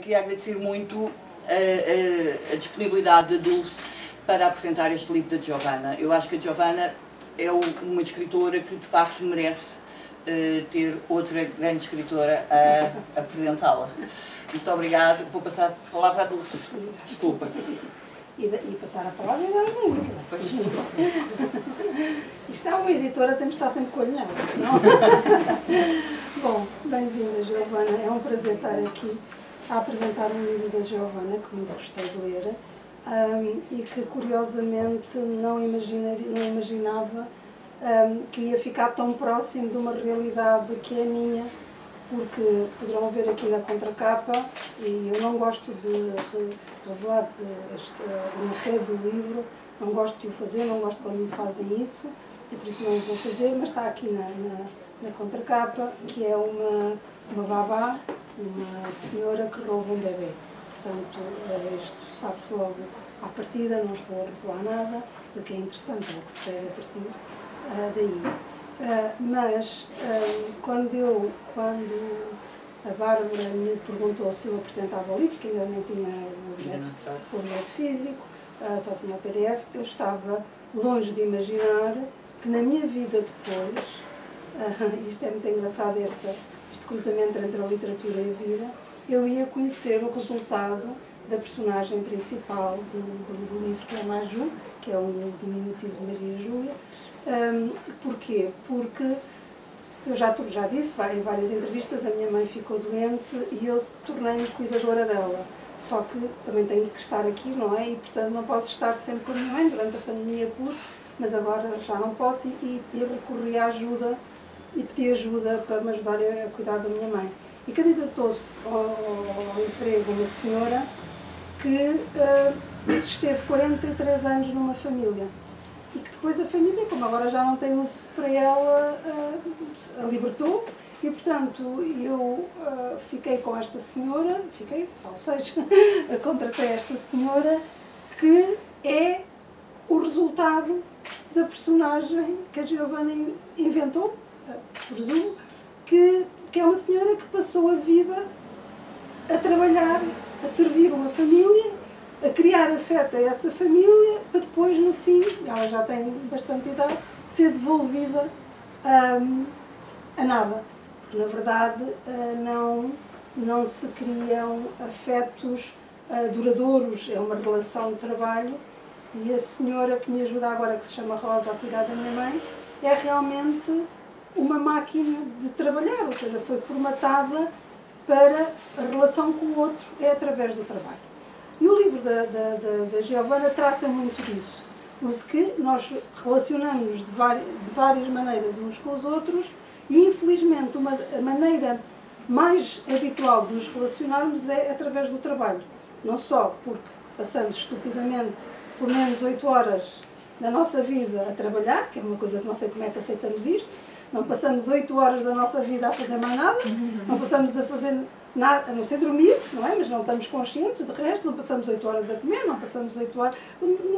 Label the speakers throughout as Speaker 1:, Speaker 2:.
Speaker 1: Queria agradecer muito a disponibilidade da Dulce para apresentar este livro da Giovanna. Eu acho que a Giovanna é uma escritora que de facto merece ter outra grande escritora a apresentá-la. Muito obrigada. Vou passar a palavra à Dulce. Desculpa.
Speaker 2: E passar a palavra e dar um livro. Isto é uma editora, temos de estar sempre com o olho nela, senão... Bom, bem-vinda, Giovanna. É um prazer estar aqui a apresentar um livro da Giovanna, que muito gostei de ler, e que curiosamente não imaginava que ia ficar tão próximo de uma realidade que é a minha, porque poderão ver aqui na contracapa, e eu não gosto de revelar o enredo do livro, não gosto de o fazer, não gosto quando me fazem isso, e por isso não o vou fazer, mas está aqui na contracapa, que é uma babá, uma senhora que rouba um bebê. Portanto, isto sabe-se logo à partida, não estou a revelar nada, o que é interessante, é o que se segue a partir daí. Mas quando a Bárbara me perguntou se eu apresentava o livro, que ainda não tinha o objeto físico, só tinha o PDF, eu estava longe de imaginar que na minha vida depois, isto é muito engraçado, este cruzamento entre a literatura e a vida, eu ia conhecer o resultado da personagem principal do livro, que é a Maju, que é um diminutivo de Maria Júlia. Porquê? Porque eu já disse em várias entrevistas, a minha mãe ficou doente e eu tornei-me cuidadora dela. Só que também tenho que estar aqui, não é? E portanto não posso estar sempre com a minha mãe, durante a pandemia pude, mas agora já não posso e recorri à ajuda e pedi ajuda para me ajudar a cuidar da minha mãe. E candidatou-se ao emprego uma senhora que esteve 43 anos numa família. E que depois a família, como agora já não tem uso para ela, a libertou. E, portanto, eu fiquei com esta senhora, salvo seja, contratei esta senhora, que é o resultado da personagem que a Giovanna inventou, presumo, que é uma senhora que passou a vida a trabalhar, a servir uma família, a criar afeto a essa família, para depois, no fim, ela já tem bastante idade, ser devolvida a nada. Porque, na verdade, não se criam afetos duradouros, é uma relação de trabalho, e a senhora que me ajuda agora, que se chama Rosa, a cuidar da minha mãe, é realmente uma máquina de trabalhar, ou seja, foi formatada para a relação com o outro, é através do trabalho. E o livro da Giovanna trata muito disso, porque nós relacionamos de várias maneiras uns com os outros e, infelizmente, a maneira mais habitual de nos relacionarmos é através do trabalho. Não só porque passamos estupidamente pelo menos 8 horas da nossa vida a trabalhar, que é uma coisa que não sei como é que aceitamos isto, não passamos 8 horas da nossa vida a fazer mais nada, não passamos a fazer nada, a não ser dormir, não é? Mas não estamos conscientes, de resto, não passamos 8 horas a comer, não passamos 8 horas...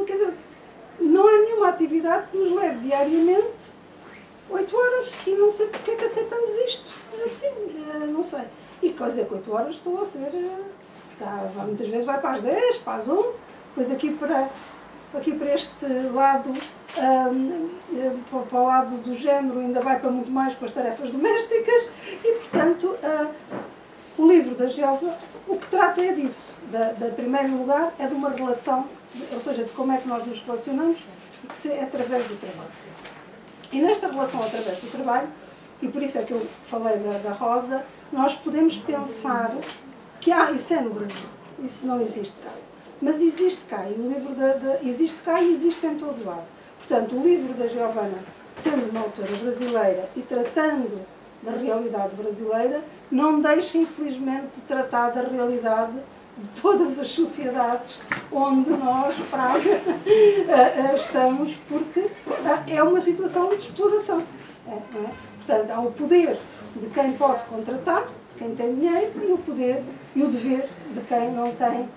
Speaker 2: Quer dizer, não há nenhuma atividade que nos leve diariamente 8 horas e não sei porque é que aceitamos isto. Assim, não sei. E quer dizer que 8 horas estou a ser... muitas vezes vai para as 10, para as 11, depois aqui para este lado, para o lado do género, ainda vai para muito mais com as tarefas domésticas e, portanto, o livro da Giovanna, o que trata é disso. Em primeiro lugar, é de uma relação, ou seja, de como é que nós nos relacionamos e que é através do trabalho. E nesta relação através do trabalho, e por isso é que eu falei da Rosa, nós podemos pensar que isso é no Brasil, isso não existe cá. Mas existe cá, e o livro existe cá e existe em todo lado. Portanto, o livro da Giovanna, sendo uma autora brasileira e tratando da realidade brasileira, não deixa, infelizmente, de tratar da realidade de todas as sociedades onde nós, Praga, estamos, porque é uma situação de exploração. Não é? Portanto, há o poder de quem pode contratar, de quem tem dinheiro, e o poder e o dever de quem não tem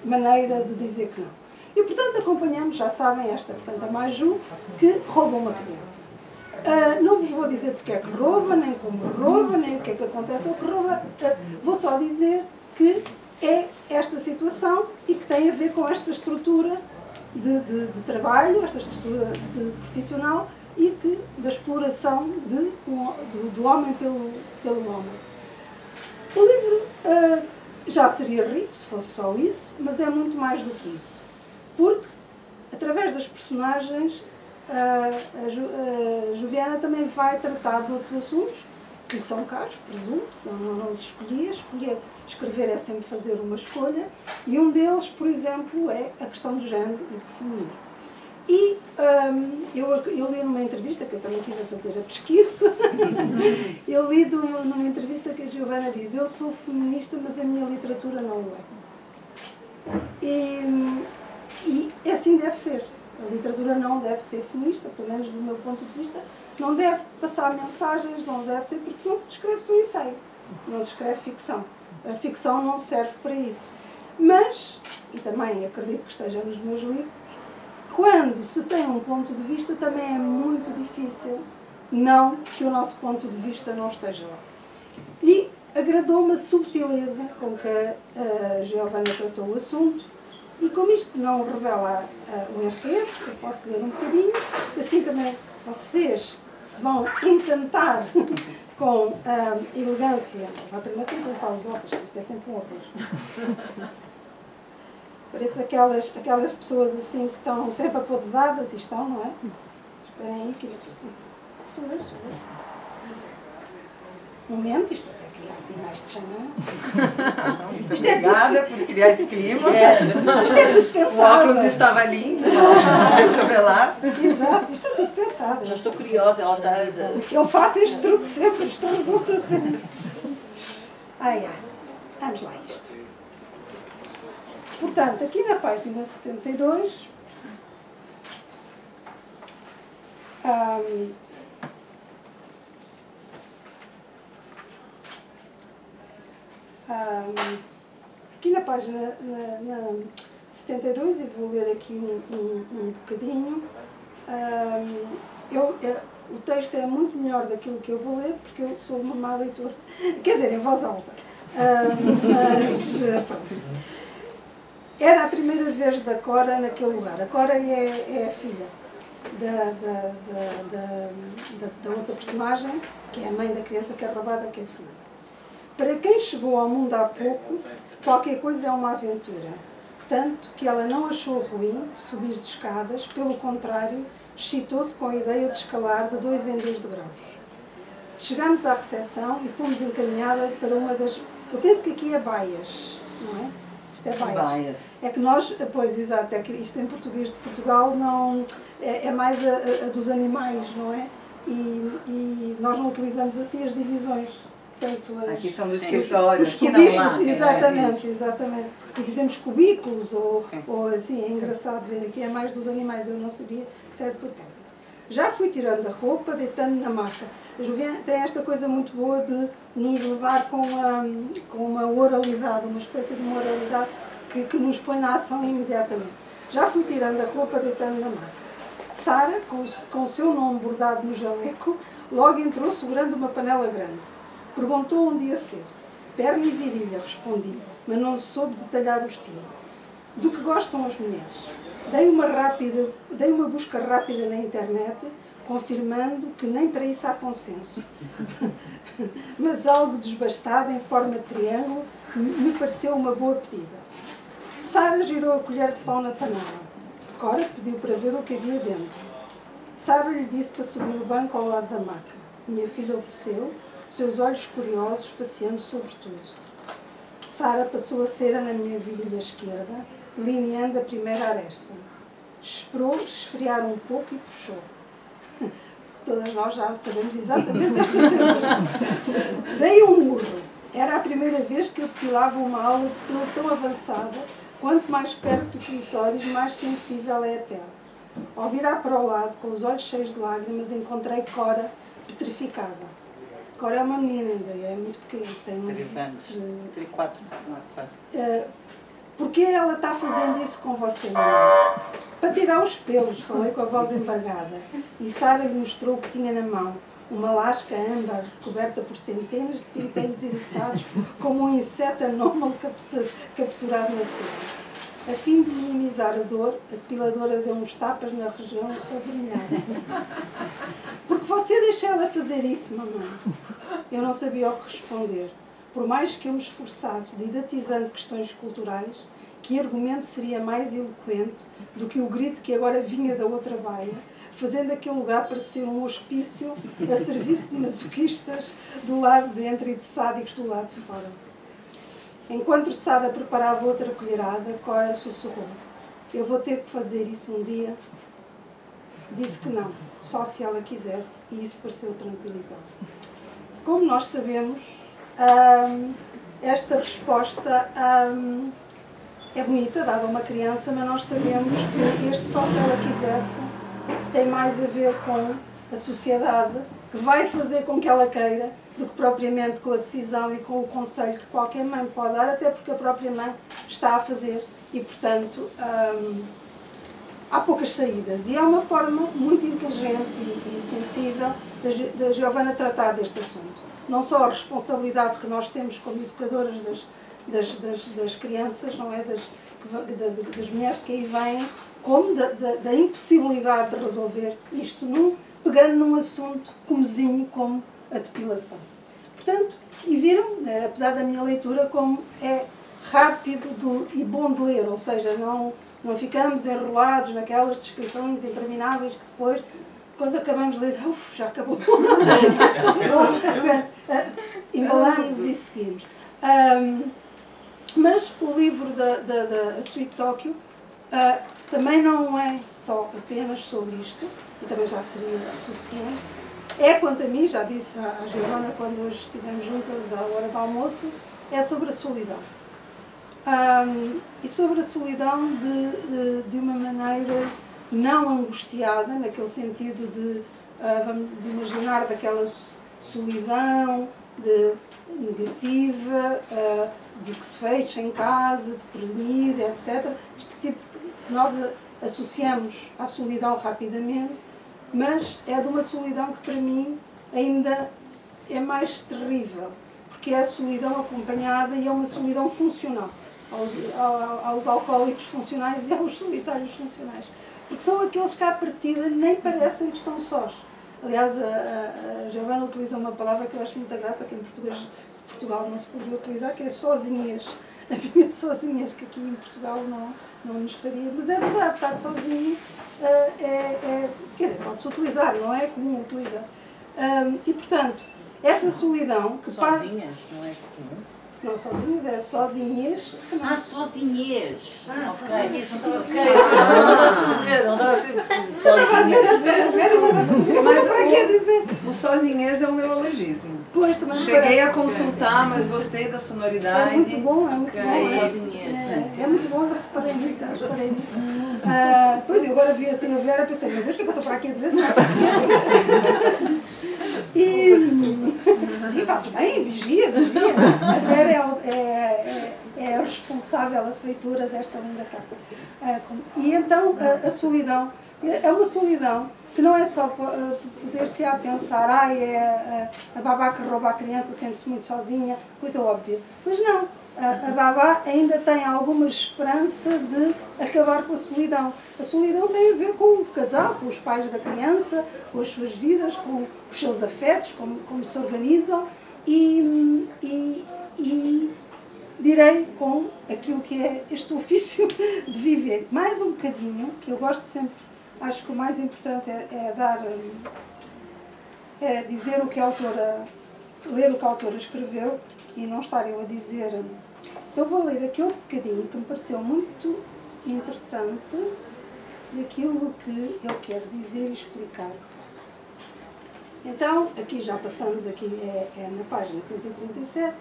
Speaker 2: maneira de dizer que não. E, portanto, acompanhamos, já sabem, portanto, a Maju, que rouba uma criança. Não vos vou dizer porque é que rouba, nem como rouba, nem o que é que acontece ao que rouba. Vou só dizer que é esta situação e que tem a ver com esta estrutura de trabalho, esta estrutura profissional e da exploração do homem pelo homem. O livro já seria rico se fosse só isso, mas é muito mais do que isso. Porque, através das personagens, a Joviana também vai tratar de outros assuntos que lhe são caros, presumo, senão não se escolhia. Escrever é sempre fazer uma escolha, e um deles, por exemplo, é a questão do género e do feminino. E eu li numa entrevista, que eu também estive a fazer a pesquisa, eu li numa entrevista que a Giovanna diz: eu sou feminista, mas a minha literatura não o é. E assim deve ser. A literatura não deve ser feminista, pelo menos do meu ponto de vista, não deve passar mensagens, não deve ser, porque senão escreve-se um ensaio, não se escreve ficção. A ficção não serve para isso. Mas, e também acredito que esteja nos meus livros, quando se tem um ponto de vista, também é muito difícil não que o nosso ponto de vista não esteja lá. E agradou-me a subtileza com que a Giovanna tratou o assunto, e como isto não revela o enredo, eu posso ler um bocadinho, assim também vocês se vão encantar com a elegância. Vai primeiro ter que limpar os óculos, porque isto é sempre um óculos. Parece aquelas pessoas assim que estão sempre apodedadas e estão, não é? Esperem aí que eu preciso. Sou eu. Um momento, isto até criar assim mais de xanã.
Speaker 3: Muito obrigada por criar esse clima.
Speaker 2: Isto é tudo pensado.
Speaker 3: O óculos estava lindo, eu cotovelar.
Speaker 2: Exato, isto é tudo pensado.
Speaker 1: Já estou curiosa, ela está...
Speaker 2: Eu faço este truque sempre, isto resulta sempre. Ai, vamos lá isto. Portanto, aqui na página 72, aqui na página 72, e vou ler aqui um bocadinho, o texto é muito melhor daquilo que eu vou ler, porque eu sou uma má leitora, quer dizer, em voz alta. Mas pronto. Era a primeira vez da Cora naquele lugar. A Cora é a filha da outra personagem, que é a mãe da criança que é roubada, que é a Fernanda. Para quem chegou ao mundo há pouco, qualquer coisa é uma aventura. Tanto que ela não achou ruim subir de escadas, pelo contrário, excitou-se com a ideia de escalar de 2 em 2 degraus. Chegámos à recepção e fomos encaminhadas para uma das... Eu penso que aqui é Baias, não é? Isto é Baias. É que nós... Pois, exato, é que isto em português de Portugal não... É mais a dos animais, não é? E nós não utilizamos assim as divisões. Portanto,
Speaker 3: aqui são dos escritórios,
Speaker 2: os cubículos, exatamente. E dizemos cubículos, ou assim, é engraçado ver aqui, é mais dos animais, eu não sabia, isso é de propósito. Já fui tirando a roupa, deitando na maca. A Joviana tem esta coisa muito boa de nos levar com uma oralidade, uma espécie de uma oralidade que nos põe na ação imediatamente. Já fui tirando a roupa, deitando na maca. Sara, com o seu nome bordado no jaleco, logo entrou segurando uma panela grande. Perguntou onde ia ser. Perna e virilha, respondi, mas não soube detalhar o estilo. Do que gostam as mulheres? Dei uma busca rápida na internet, confirmando que nem para isso há consenso. Mas algo desbastado, em forma de triângulo, me pareceu uma boa pedida. Sara girou a colher de pau na panela. Cora pediu para ver o que havia dentro. Sara lhe disse para subir o banco ao lado da maca. Minha filha obedeceu, seus olhos curiosos passeando sobre tudo. Sara passou a cera na minha virilha esquerda, delineando a primeira aresta. Esperou esfriar um pouco e puxou. Todas nós já sabemos exatamente esta sensação. Dei um murro. Era a primeira vez que eu depilava uma aula de pelo tão avançada. Quanto mais perto do clitóris, mais sensível é a pele. Ao virar para o lado, com os olhos cheios de lágrimas, encontrei Cora petrificada. Cora é uma menina ainda, é muito pequena, tem uns
Speaker 1: 3 anos. 4.
Speaker 2: Porquê ela está fazendo isso com você, mamãe? Para tirar os pelos, falei com a voz embargada. E Sara lhe mostrou o que tinha na mão. Uma lasca âmbar coberta por centenas de pintelhos eriçados, como um inseto anómalo capturado na seda. A fim de minimizar a dor, a depiladora deu uns tapas na região avermelhada. Porque você deixa ela fazer isso, mamãe? Eu não sabia o que responder. Por mais que eu me esforçasse didatizando questões culturais, que argumento seria mais eloquente do que o grito que agora vinha da outra baia, fazendo aquele lugar parecer um hospício a serviço de masoquistas do lado de dentro e de sádicos do lado de fora. Enquanto Sara preparava outra colherada, Cora sussurrou: eu vou ter que fazer isso um dia. Disse que não, só se ela quisesse, e isso pareceu tranquilizar. Como nós sabemos, esta resposta é bonita, dada a uma criança, mas nós sabemos que este só se ela quisesse tem mais a ver com a sociedade, que vai fazer com que ela queira, do que propriamente com a decisão e com o conselho que qualquer mãe pode dar, até porque a própria mãe está a fazer e, portanto, há poucas saídas. E é uma forma muito inteligente e sensível da Giovanna tratar deste assunto. Não só a responsabilidade que nós temos como educadoras das crianças, não é? Das mulheres que aí vêm, como da impossibilidade de resolver isto, pegando num assunto comezinho como a depilação. Portanto, e viram, apesar da minha leitura, como é rápido e bom de ler, ou seja, não ficamos enrolados naquelas descrições intermináveis que depois, quando acabamos de ler, já acabou. Embalamos e seguimos. Mas o livro da Sweet Tokyo também não é só apenas sobre isto, e também já seria suficiente. É, quanto a mim, já disse à Giovanna quando hoje estivemos juntas à hora do almoço, é sobre a solidão. E sobre a solidão de uma maneira não angustiada, naquele sentido de imaginar daquela solidão negativa, de que se fecha em casa, deprimida, etc. Este tipo que nós associamos à solidão rapidamente, mas é de uma solidão que para mim ainda é mais terrível, porque é a solidão acompanhada e é uma solidão funcional, aos alcoólicos funcionais e aos solitários funcionais, porque são aqueles que à partida nem parecem que estão sós. Aliás, a Giovanna utiliza uma palavra que eu acho muita graça, que em Portugal não se poderia utilizar, que é sozinhas. Havia sozinhas, que aqui em Portugal não nos faria, mas é verdade, estar sozinho quer dizer, pode-se utilizar, não é comum utilizar. E portanto, essa solidão que passa.
Speaker 1: Sozinhas, não é comum?
Speaker 2: Não sozinhas, é sozinhas.
Speaker 1: Ah, sozinhas! Ok, isso
Speaker 2: Não
Speaker 1: não dá a ser.
Speaker 2: estava a ver a Vera, mas para que dizer?
Speaker 3: O sozinhês é um neologismo.
Speaker 2: Pois, também
Speaker 3: Cheguei a consultar, mas gostei da sonoridade.
Speaker 2: É muito bom, é muito bom.
Speaker 1: Sozinhas.
Speaker 2: É muito bom, eu reparei nisso. Pois, eu agora vi assim a Vera e pensei, meu Deus, o que é que eu estou para aqui a dizer? Sim, fazes bem, vigia. A Vera é a responsável, a feitura desta linda capa. E então, a solidão, é uma solidão que não é só poder-se a pensar, a babá que rouba a criança sente-se muito sozinha, coisa óbvia. Mas não, a babá ainda tem alguma esperança de acabar com a solidão. A solidão tem a ver com o casal, com os pais da criança, com as suas vidas, com os seus afetos, como se organizam e direi com aquilo que é este ofício de viver. Mais um bocadinho, que eu gosto sempre, acho que o mais importante é dizer o que a autora, ler o que a autora escreveu e não estar eu a dizer. Então vou ler aqui outro bocadinho que me pareceu muito interessante daquilo que eu quero dizer e explicar. Então, aqui já passamos, aqui é na página 137,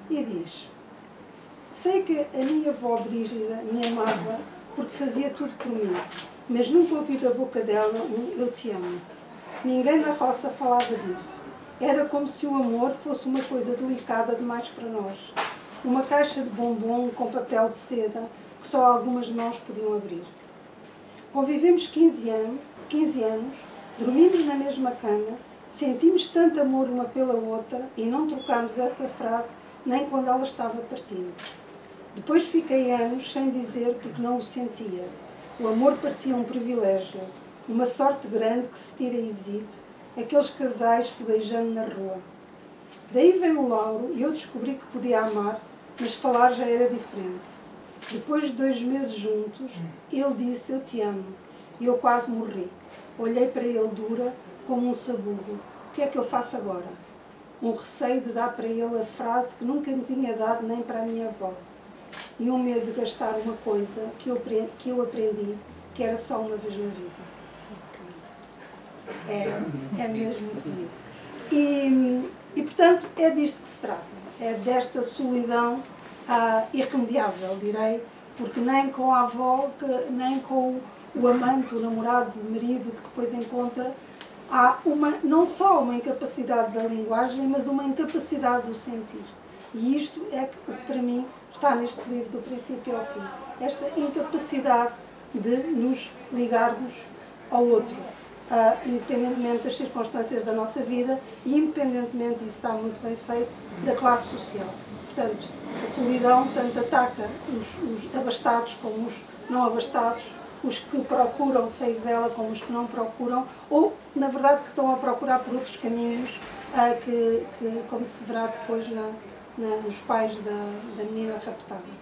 Speaker 2: e diz: sei que a minha avó Brígida me amava porque fazia tudo por mim, mas nunca ouvi da boca dela um eu te amo. Ninguém na roça falava disso. Era como se o amor fosse uma coisa delicada demais para nós. uma caixa de bombom com papel de seda que só algumas mãos podiam abrir. Convivemos 15 anos, dormimos na mesma cama, sentimos tanto amor uma pela outra e não trocámos essa frase nem quando ela estava partindo. Depois fiquei anos sem dizer porque não o sentia. O amor parecia um privilégio, uma sorte grande que se tira e exibe, aqueles casais se beijando na rua. Daí veio o Lauro e eu descobri que podia amar, mas falar já era diferente. Depois de 2 meses juntos, ele disse: eu te amo. E eu quase morri. Olhei para ele dura, como um sabugo. O que é que eu faço agora? Um receio de dar para ele a frase que nunca me tinha dado nem para a minha avó. E um medo de gastar uma coisa que eu aprendi, que era só uma vez na vida. É mesmo muito bonito. E, portanto, é disto que se trata. É desta solidão irremediável, direi, porque nem com a avó, nem com o amante, o namorado, o marido que depois encontra, há não só uma incapacidade da linguagem, mas uma incapacidade do sentir. E isto é que, para mim, está neste livro do princípio ao fim. Esta incapacidade de nos ligarmos ao outro, independentemente das circunstâncias da nossa vida e independentemente, e isso está muito bem feito, da classe social. Portanto, a solidão tanto ataca os abastados como os não abastados, os que procuram sair dela como os que não procuram, ou, na verdade, que estão a procurar por outros caminhos, que como se verá depois nos pais da menina raptada.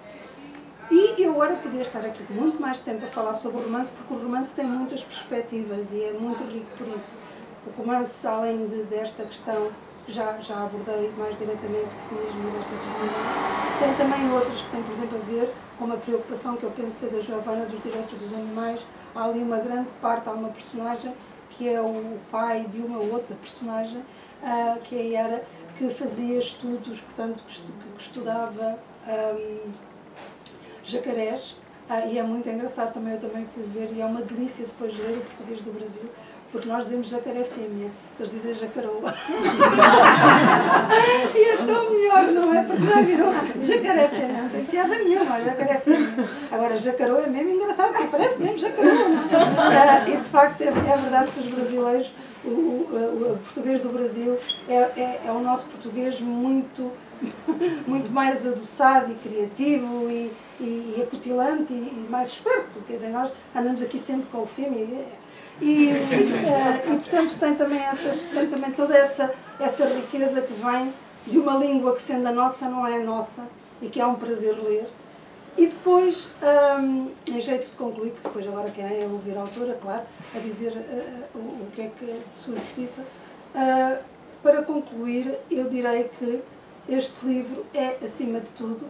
Speaker 2: E eu agora podia estar aqui muito mais tempo a falar sobre o romance, porque o romance tem muitas perspectivas e é muito rico por isso. O romance, além desta questão que já abordei mais diretamente, o feminismo e desta solidão, tem também outras que têm, por exemplo, a ver com a preocupação que eu penso ser da Giovanna dos direitos dos animais. Há ali uma grande parte, há uma personagem que é o pai de uma outra personagem, que é a Yara, que fazia estudos, portanto, que estudava jacarés, e é muito engraçado também, eu também fui ver, e é uma delícia depois ler o português do Brasil, porque nós dizemos jacaré fêmea, eles dizem jacaroa. E é tão melhor, não é? Porque já viram jacaré fêmea, não tem piada nenhuma, jacaré fêmea. Agora, jacaroa é mesmo engraçado, porque parece mesmo jacaroa, não é? E de facto é verdade que os brasileiros, o português do Brasil é o nosso português muito mais adoçado e criativo e acutilante e mais esperto. Quer dizer, nós andamos aqui sempre com o filme e portanto tem também toda essa riqueza que vem de uma língua que, sendo a nossa, não é a nossa e que é um prazer ler. E depois, em jeito de concluir, que depois agora quem é ouvir a autora, claro, a dizer o que é que de sua justiça, para concluir, eu direi que este livro é, acima de tudo,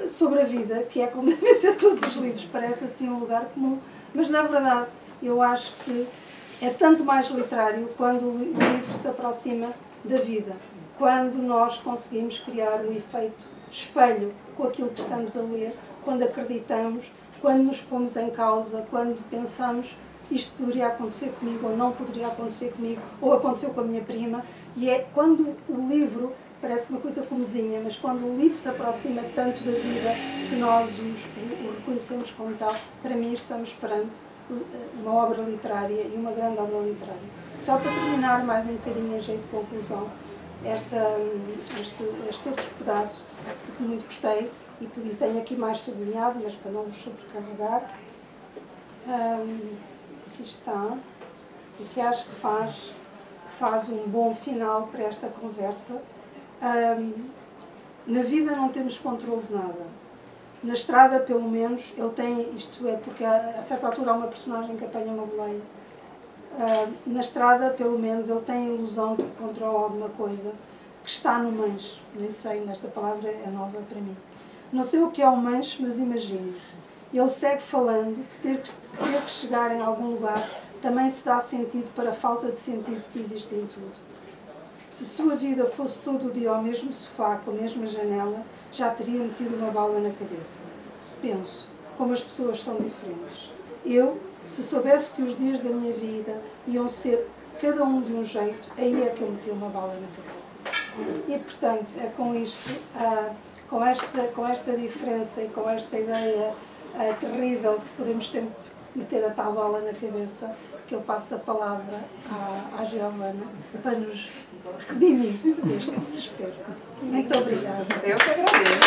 Speaker 2: sobre a vida, que é como devem ser todos os livros, parece assim um lugar comum, mas na verdade eu acho que é tanto mais literário quando o livro se aproxima da vida, quando nós conseguimos criar um efeito espelho com aquilo que estamos a ler, quando acreditamos, quando nos pomos em causa, quando pensamos isto poderia acontecer comigo ou não poderia acontecer comigo, ou aconteceu com a minha prima, e é quando o livro, parece uma coisa comezinha, mas quando o livro se aproxima tanto da vida que nós o reconhecemos como tal, para mim estamos perante uma obra literária e uma grande obra literária. Só para terminar mais um bocadinho em jeito de conclusão, este outro pedaço que muito gostei e tenho aqui mais sublinhado, mas para não vos sobrecarregar, aqui está, e que acho que faz um bom final para esta conversa. Na vida não temos controle de nada. Na estrada, pelo menos, ele tem, isto é, porque a certa altura há uma personagem que apanha uma boleia. Na estrada, pelo menos, ele tem a ilusão de que controla alguma coisa que está no manche. Nem sei, nesta palavra é nova para mim. Não sei o que é o manche, mas imagino. Ele segue falando que ter que chegar em algum lugar também se dá sentido para a falta de sentido que existe em tudo. Se sua vida fosse todo o dia ao mesmo sofá, com a mesma janela, já teria metido uma bala na cabeça. Penso, como as pessoas são diferentes. Eu, se soubesse que os dias da minha vida iam ser cada um de um jeito, aí é que eu meti uma bala na cabeça. E, portanto, é com isto, com esta diferença e com esta ideia terrível de que podemos sempre meter a tal bola na cabeça, que eu passo a palavra à Giovana para nos redimir deste desespero. Muito obrigada.
Speaker 3: Eu que agradeço.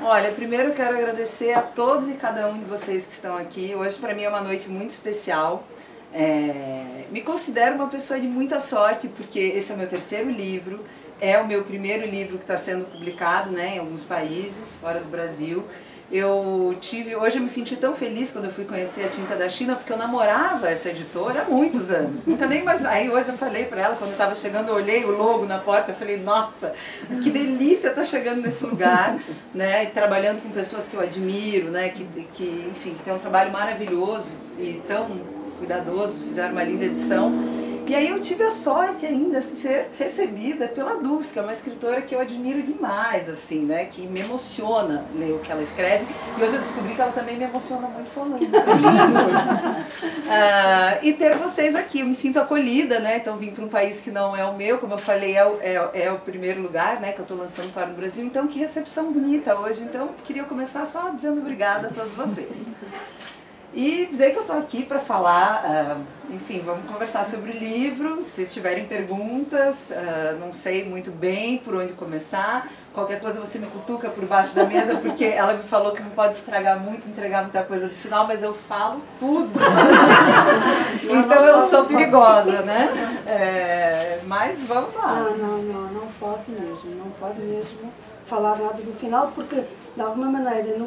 Speaker 3: Olha, primeiro eu quero agradecer a todos e cada um de vocês que estão aqui. Hoje para mim é uma noite muito especial. Me considero uma pessoa de muita sorte, porque esse é o meu terceiro livro, é o meu primeiro livro que está sendo publicado, né, em alguns países, fora do Brasil. Hoje eu me senti tão feliz quando eu fui conhecer a Tinta da China, porque eu namorava essa editora há muitos anos. Nunca nem mais. Aí hoje eu falei para ela, quando eu estava chegando, eu olhei o logo na porta, eu falei, nossa, que delícia estar chegando nesse lugar, né? E trabalhando com pessoas que eu admiro, né? Que enfim, que tem um trabalho maravilhoso e tão cuidadoso, fizeram uma linda edição. E aí eu tive a sorte ainda de ser recebida pela Dulce, que é uma escritora que eu admiro demais, assim, né? Que me emociona ler o que ela escreve. E hoje eu descobri que ela também me emociona muito falando. E ter vocês aqui, eu me sinto acolhida, né? Então vim para um país que não é o meu, como eu falei, é o primeiro lugar, né? Que eu estou lançando fora do Brasil. Então que recepção bonita hoje. Então queria começar só dizendo obrigada a todos vocês. E dizer que eu estou aqui para falar, enfim, vamos conversar sobre o livro, se tiverem perguntas, não sei muito bem por onde começar, qualquer coisa você me cutuca por baixo da mesa, porque ela me falou que não pode estragar muito, entregar muita coisa do final, mas eu falo tudo. Então eu sou perigosa, né? Mas vamos lá.
Speaker 2: Não pode mesmo falar nada do final, porque de alguma maneira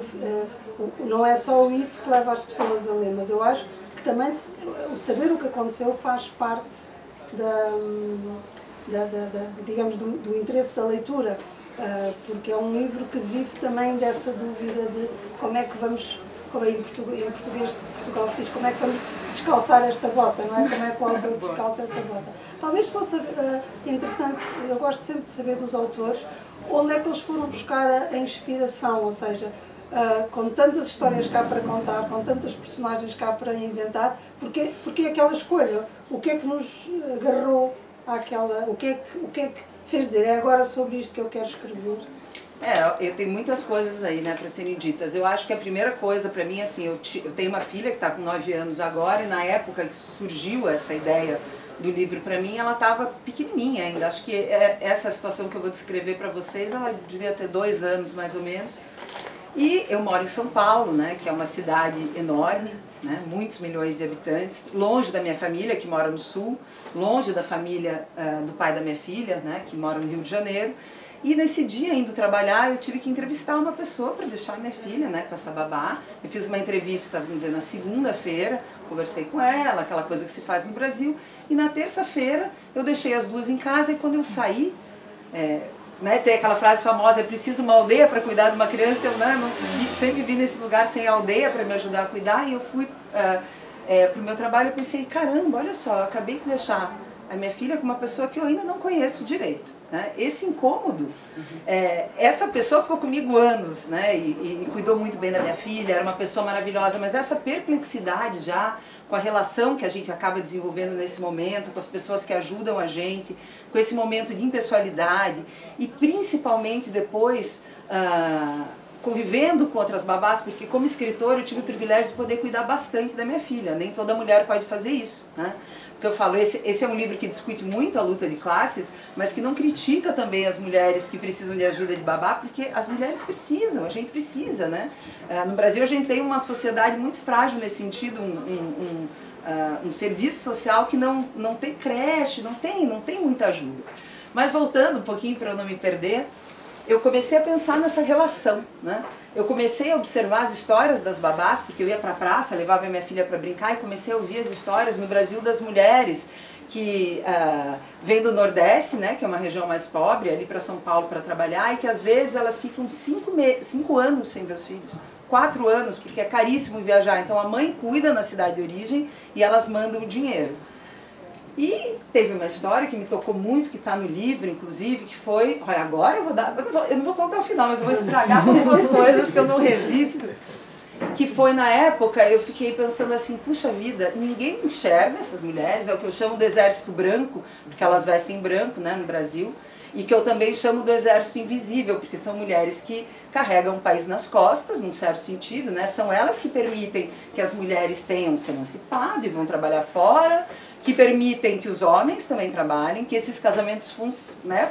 Speaker 2: não é só isso que leva as pessoas a ler, mas eu acho que também o saber o que aconteceu faz parte digamos, do interesse da leitura, porque é um livro que vive também dessa dúvida de como é que vamos, como em português de Portugal diz, como é que vamos descalçar esta bota, não é? Como é que o autor descalça essa bota. Talvez fosse interessante, eu gosto sempre de saber dos autores, onde é que eles foram buscar a inspiração, ou seja, com tantas histórias cá para contar, com tantas personagens cá para inventar, porque aquela escolha, o que é que nos agarrou àquela, o que é que fez dizer, é agora sobre isto que eu quero escrever?
Speaker 3: Eu tenho muitas coisas aí, né, para serem ditas. Eu acho que a primeira coisa para mim, assim, eu tenho uma filha que está com 9 anos agora, e na época que surgiu essa ideia do livro para mim, ela estava pequenininha ainda. Acho que essa situação que eu vou descrever para vocês, ela devia ter 2 anos mais ou menos. E eu moro em São Paulo, né, que é uma cidade enorme, né, muitos milhões de habitantes, longe da minha família, que mora no sul, longe da família do pai da minha filha, né, que mora no Rio de Janeiro. E nesse dia, indo trabalhar, eu tive que entrevistar uma pessoa para deixar minha filha, né, com essa babá. Eu fiz uma entrevista, vamos dizer, na segunda-feira, conversei com ela, aquela coisa que se faz no Brasil. E na terça-feira, eu deixei as duas em casa, e quando eu saí, né, tem aquela frase famosa, é preciso uma aldeia para cuidar de uma criança. Eu sempre vivi nesse lugar sem aldeia para me ajudar a cuidar, e eu fui para o meu trabalho e pensei, caramba, olha só, eu acabei de deixar a minha filha com uma pessoa que eu ainda não conheço direito, né? Esse incômodo, essa pessoa ficou comigo anos, né? E cuidou muito bem da minha filha, era uma pessoa maravilhosa, mas essa perplexidade já com a relação que a gente acaba desenvolvendo nesse momento, com as pessoas que ajudam a gente, com esse momento de impessoalidade e principalmente depois convivendo com outras babás, porque como escritora eu tive o privilégio de poder cuidar bastante da minha filha, nem toda mulher pode fazer isso, né? Porque eu falo, esse é um livro que discute muito a luta de classes, mas que não critica também as mulheres que precisam de ajuda de babá, porque as mulheres precisam, a gente precisa, né? No Brasil a gente tem uma sociedade muito frágil nesse sentido, um serviço social que não tem creche, não tem muita ajuda. Mas voltando um pouquinho para eu não me perder, eu comecei a pensar nessa relação, né? Eu comecei a observar as histórias das babás, porque eu ia para a praça, levava minha filha para brincar, e comecei a ouvir as histórias no Brasil das mulheres que vêm do Nordeste, né, que é uma região mais pobre, ali para São Paulo para trabalhar, e que às vezes elas ficam 5 anos sem ver os filhos, 4 anos, porque é caríssimo viajar. Então a mãe cuida na cidade de origem e elas mandam o dinheiro. E teve uma história que me tocou muito, que está no livro, inclusive, que foi... Olha, agora eu não vou contar o final, mas eu vou estragar algumas coisas que eu não resisto. que foi na época, eu fiquei pensando assim, puxa vida, ninguém enxerga essas mulheres, é o que eu chamo do exército branco, porque elas vestem branco, né, no Brasil, e que eu também chamo do exército invisível, porque são mulheres que carregam o país nas costas, num certo sentido, né, são elas que permitem que as mulheres tenham se emancipado e vão trabalhar fora, que permitem que os homens também trabalhem, que esses casamentos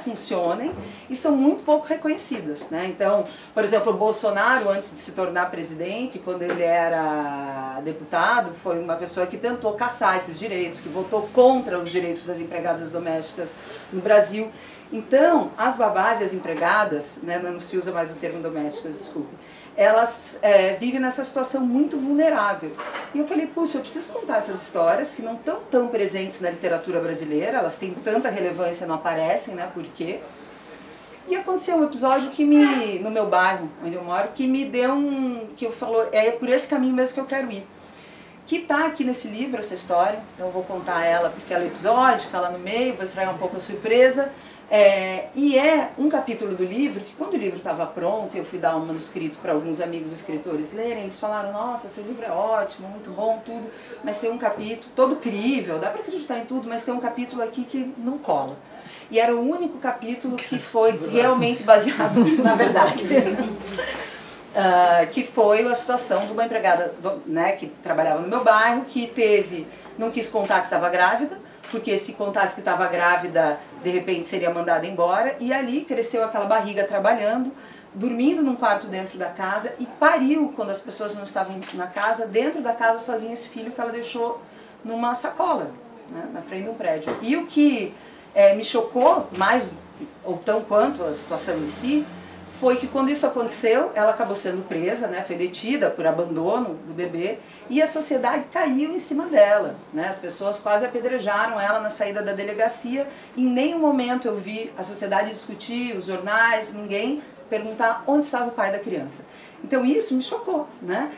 Speaker 3: funcionem e são muito pouco reconhecidas, né? Então, por exemplo, o Bolsonaro, antes de se tornar presidente, quando ele era deputado, foi uma pessoa que tentou caçar esses direitos, que votou contra os direitos das empregadas domésticas no Brasil. Então, as babás e as empregadas, né, não se usa mais o termo domésticas, desculpe, elas vivem nessa situação muito vulnerável. E eu falei, puxa, eu preciso contar essas histórias que não estão tão presentes na literatura brasileira, elas têm tanta relevância, não aparecem, né, por quê? E aconteceu um episódio que no meu bairro, onde eu moro, que me deu que eu falou, é por esse caminho mesmo que eu quero ir. Que está aqui nesse livro, essa história, então eu vou contar ela porque ela é episódica, lá no meio, vou estragar um pouco a surpresa. E é um capítulo do livro que quando o livro estava pronto, eu fui dar um manuscrito para alguns amigos escritores lerem, eles falaram, nossa, seu livro é ótimo, muito bom, tudo, mas tem um capítulo, todo crível, dá para acreditar em tudo, mas tem um capítulo aqui que não cola. E era o único capítulo que foi realmente baseado na verdade. Que foi a situação de uma empregada, né, que trabalhava no meu bairro, que não quis contar que estava grávida, porque se contasse que estava grávida, de repente seria mandada embora, e ali cresceu aquela barriga trabalhando, dormindo num quarto dentro da casa, e pariu, quando as pessoas não estavam na casa, dentro da casa sozinha, esse filho que ela deixou numa sacola, né, na frente de um prédio. E o que me chocou, mais ou tão quanto a situação em si, foi que quando isso aconteceu, ela acabou sendo presa, né, foi detida por abandono do bebê, e a sociedade caiu em cima dela, né, as pessoas quase apedrejaram ela na saída da delegacia, e em nenhum momento eu vi a sociedade discutir, os jornais, ninguém perguntar onde estava o pai da criança. Então isso me chocou, né,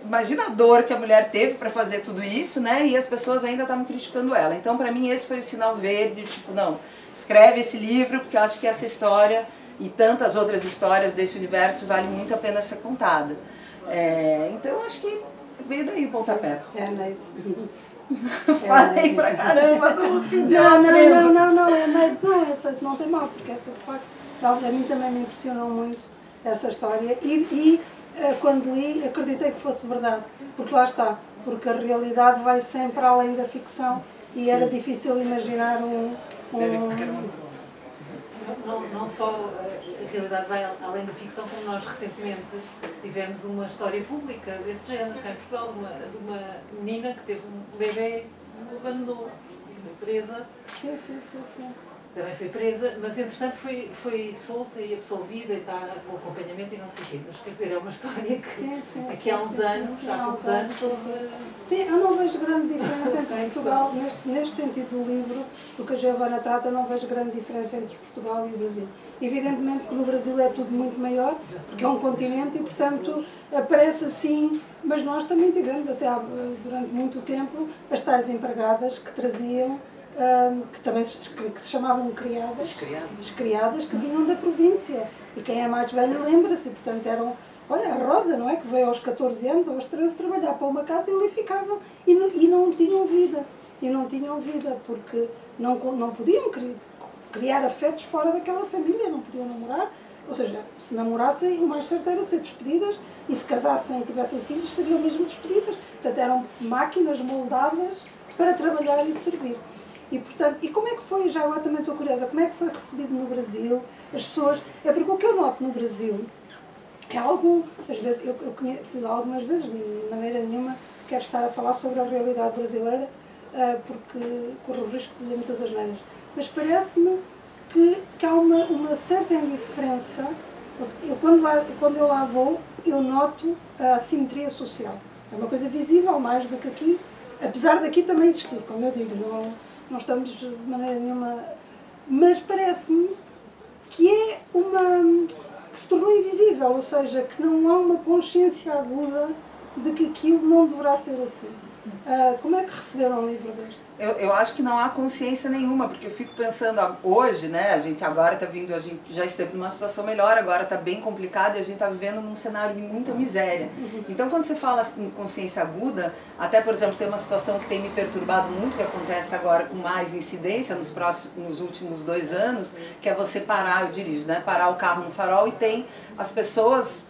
Speaker 3: imagina a dor que a mulher teve para fazer tudo isso, né, e as pessoas ainda estavam criticando ela. Então para mim esse foi o sinal verde, tipo, não, escreve esse livro, porque eu acho que essa história e tantas outras histórias desse universo vale muito a pena ser contada. Então acho que veio daí o pontapé.
Speaker 2: É a Neide.
Speaker 3: Falei pra caramba, Dulce,
Speaker 2: não, é a Neide, não tem mal, porque essa de facto, a mim também me impressionou muito essa história e quando li acreditei que fosse verdade, porque lá está, porque a realidade vai sempre além da ficção. E era difícil imaginar
Speaker 4: não só a realidade vai além da ficção, como nós recentemente tivemos uma história pública desse género, cá em Portugal, de uma menina que teve um bebê e o abandonou, e foi presa.
Speaker 2: Sim.
Speaker 4: Também foi presa, mas entretanto foi solta e absolvida e está com acompanhamento e não sei o quê. Mas quer dizer, é uma história que aqui há uns anos,
Speaker 2: Sim, eu não vejo grande diferença entre Portugal, neste sentido do livro, do que a Giovana trata, eu não vejo grande diferença entre Portugal e o Brasil. Evidentemente que no Brasil é tudo muito maior, porque é um continente e, portanto, parece assim, mas nós também tivemos, até durante muito tempo, as tais empregadas que traziam, que também se chamavam criadas, que vinham da província. E quem é mais velho lembra-se, portanto eram, olha, a Rosa, não é? Que veio aos 14 anos ou aos 13 trabalhar para uma casa e ali ficavam e não tinham vida. E não tinham vida porque não podiam criar afetos fora daquela família, não podiam namorar. Ou seja, se namorassem, o mais certo era ser despedidas, e se casassem e tivessem filhos, seriam mesmo despedidas. Portanto, eram máquinas moldadas para trabalhar e servir. E, portanto, e como é que foi, já agora também estou curiosa, como é que foi recebido no Brasil? As pessoas, porque o que eu noto no Brasil é algo, às vezes, eu fui lá algumas vezes, de maneira nenhuma quero estar a falar sobre a realidade brasileira, porque corro o risco de dizer muitas asneiras, mas parece-me que há uma certa indiferença. Quando eu lá vou, eu noto a assimetria social. É uma coisa visível, mais do que aqui, apesar daqui também existir, como eu digo, não estamos de maneira nenhuma, mas parece-me que que se tornou invisível, ou seja, que não há uma consciência aguda de que aquilo não deverá ser assim. Como é que receberam um livro deste?
Speaker 3: Eu acho que não há consciência nenhuma, porque eu fico pensando, hoje, né, a gente agora está vindo, a gente já esteve numa situação melhor, agora está bem complicado e a gente está vivendo num cenário de muita miséria. Então, quando você fala em consciência aguda, até, por exemplo, tem uma situação que tem me perturbado muito, que acontece agora com mais incidência nos últimos 2 anos, que é você parar, eu dirijo, né, parar o carro no farol e tem as pessoas,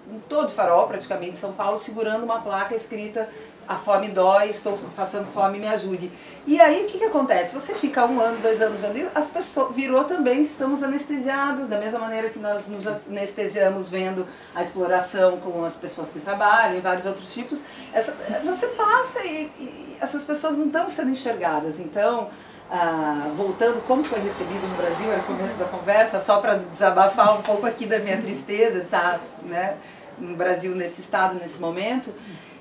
Speaker 3: em todo farol, praticamente, em São Paulo, segurando uma placa escrita: "A fome dói, estou passando fome, me ajude". E aí o que acontece? Você fica 1 ano, 2 anos vendo, as pessoas virou também, estamos anestesiados, da mesma maneira que nós nos anestesiamos vendo a exploração com as pessoas que trabalham e vários outros tipos. Você passa e essas pessoas não estão sendo enxergadas. Então, voltando como foi recebido no Brasil, era o começo da conversa, só para desabafar um pouco aqui da minha tristeza, tá, né, no Brasil nesse estado, nesse momento.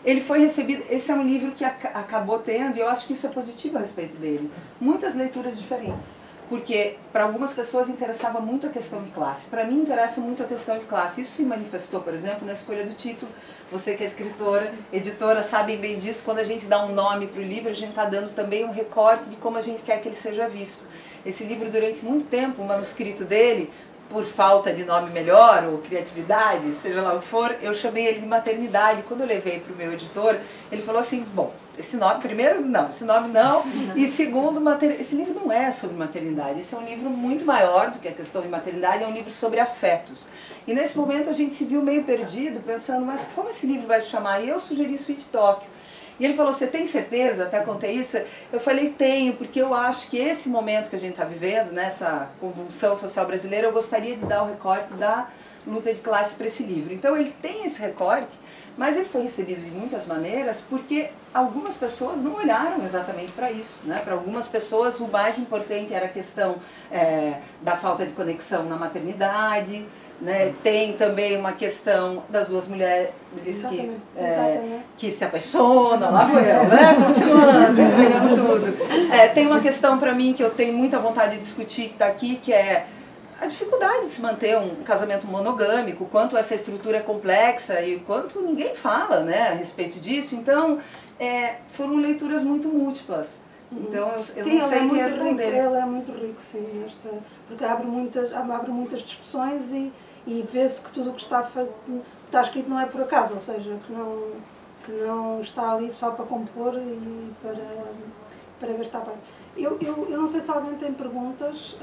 Speaker 3: Ele foi recebido, esse é um livro que acabou tendo, e eu acho que isso é positivo a respeito dele, muitas leituras diferentes. Porque para algumas pessoas interessava muito a questão de classe. Para mim interessa muito a questão de classe. Isso se manifestou, por exemplo, na escolha do título. Você que é escritora, editora, sabem bem disso. Quando a gente dá um nome para o livro, a gente está dando também um recorte de como a gente quer que ele seja visto. Esse livro, durante muito tempo, o manuscrito dele, por falta de nome melhor, ou criatividade, seja lá o que for, eu chamei ele de Maternidade. Quando eu levei para o meu editor, ele falou assim: bom, esse nome, primeiro, não, esse nome não, e segundo, esse livro não é sobre maternidade, esse é um livro muito maior do que a questão de maternidade, é um livro sobre afetos. E nesse momento a gente se viu meio perdido, pensando, mas como esse livro vai se chamar? E eu sugeri Sweet Tóquio. E ele falou: você tem certeza? Até contei isso. Eu falei: tenho, porque eu acho que esse momento que a gente está vivendo, nessa convulsão social brasileira, eu gostaria de dar o recorte da luta de classe para esse livro. Então ele tem esse recorte, mas ele foi recebido de muitas maneiras porque algumas pessoas não olharam exatamente para isso, né? Para algumas pessoas o mais importante era a questão da falta de conexão na maternidade, né? Tem também uma questão das 2 mulheres que se apaixonam, lá vou eu, né? Continuando, entregando tudo. Tem uma questão para mim que eu tenho muita vontade de discutir, que está aqui, que é a dificuldade de se manter um casamento monogâmico, o quanto essa estrutura é complexa e o quanto ninguém fala, né, a respeito disso. Então, foram leituras muito múltiplas. Então, eu sim, não sei se responder.
Speaker 2: Ele é muito rico, sim, porque abre muitas discussões e vê-se que tudo o que está escrito não é por acaso, ou seja, que não está ali só para compor e para ver se está bem. Eu não sei se alguém tem perguntas.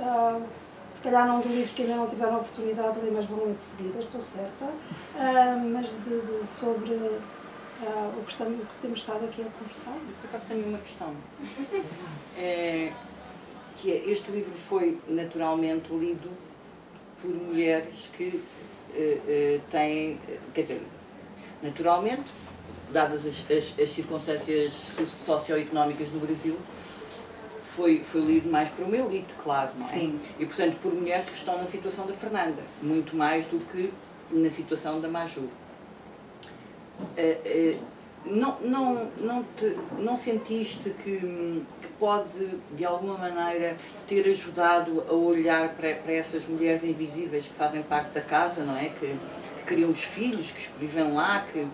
Speaker 2: Se calhar não do livro, que ainda não tiveram a oportunidade de ler, mas vão ler de seguida, estou certa, mas sobre o que temos estado aqui a conversar.
Speaker 1: Por acaso tenho uma questão, que é: este livro foi naturalmente lido por mulheres que têm, quer dizer, naturalmente, dadas as circunstâncias socioeconómicas no Brasil, foi lido mais por uma elite, claro, não é?
Speaker 3: Sim.
Speaker 1: E, portanto, por mulheres que estão na situação da Fernanda, muito mais do que na situação da Maju. Não sentiste que pode, de alguma maneira, ter ajudado a olhar para essas mulheres invisíveis que fazem parte da casa, não é? Que criam os filhos, que vivem lá, que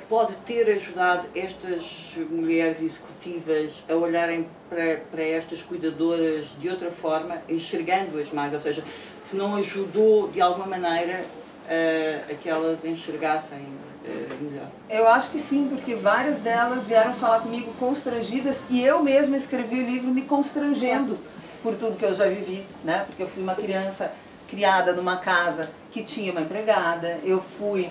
Speaker 1: pode ter ajudado estas mulheres executivas a olharem para estas cuidadoras de outra forma, enxergando-as mais, ou seja, se não ajudou de alguma maneira a que elas enxergassem melhor?
Speaker 3: Eu acho que sim, porque várias delas vieram falar comigo constrangidas e eu mesma escrevi o livro me constrangendo por tudo que eu já vivi, né? Porque eu fui uma criança criada numa casa que tinha uma empregada, eu fui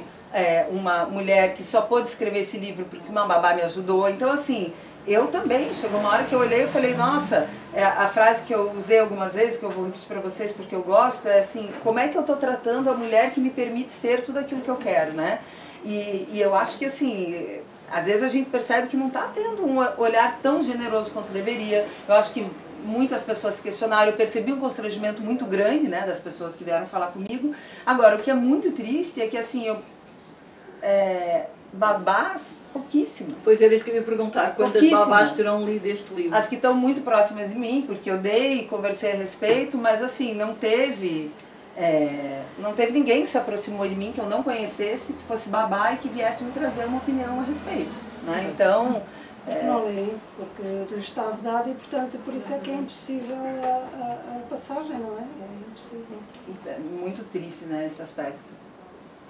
Speaker 3: uma mulher que só pôde escrever esse livro porque uma babá me ajudou. Então, assim, eu também, chegou uma hora que eu olhei e falei: nossa, a frase que eu usei algumas vezes, que eu vou repetir para vocês porque eu gosto, é assim: como é que eu estou tratando a mulher que me permite ser tudo aquilo que eu quero, né? E eu acho que, assim, às vezes a gente percebe que não está tendo um olhar tão generoso quanto deveria. Eu acho que muitas pessoas se questionaram, eu percebi um constrangimento muito grande, né, das pessoas que vieram falar comigo. Agora, o que é muito triste é que, assim, babás, pouquíssimas.
Speaker 1: Pois era isso que eu ia perguntar: quantas babás terão lido este livro?
Speaker 3: As que estão muito próximas de mim, porque eu dei e conversei a respeito, mas assim, não teve não teve ninguém que se aproximou de mim, que eu não conhecesse, que fosse babá e que viesse me trazer uma opinião a respeito, né? Então...
Speaker 2: Não leem, porque lhes está vedado e, portanto, por isso é que é impossível a passagem, não é? É impossível.
Speaker 3: É muito triste, né, esse aspecto.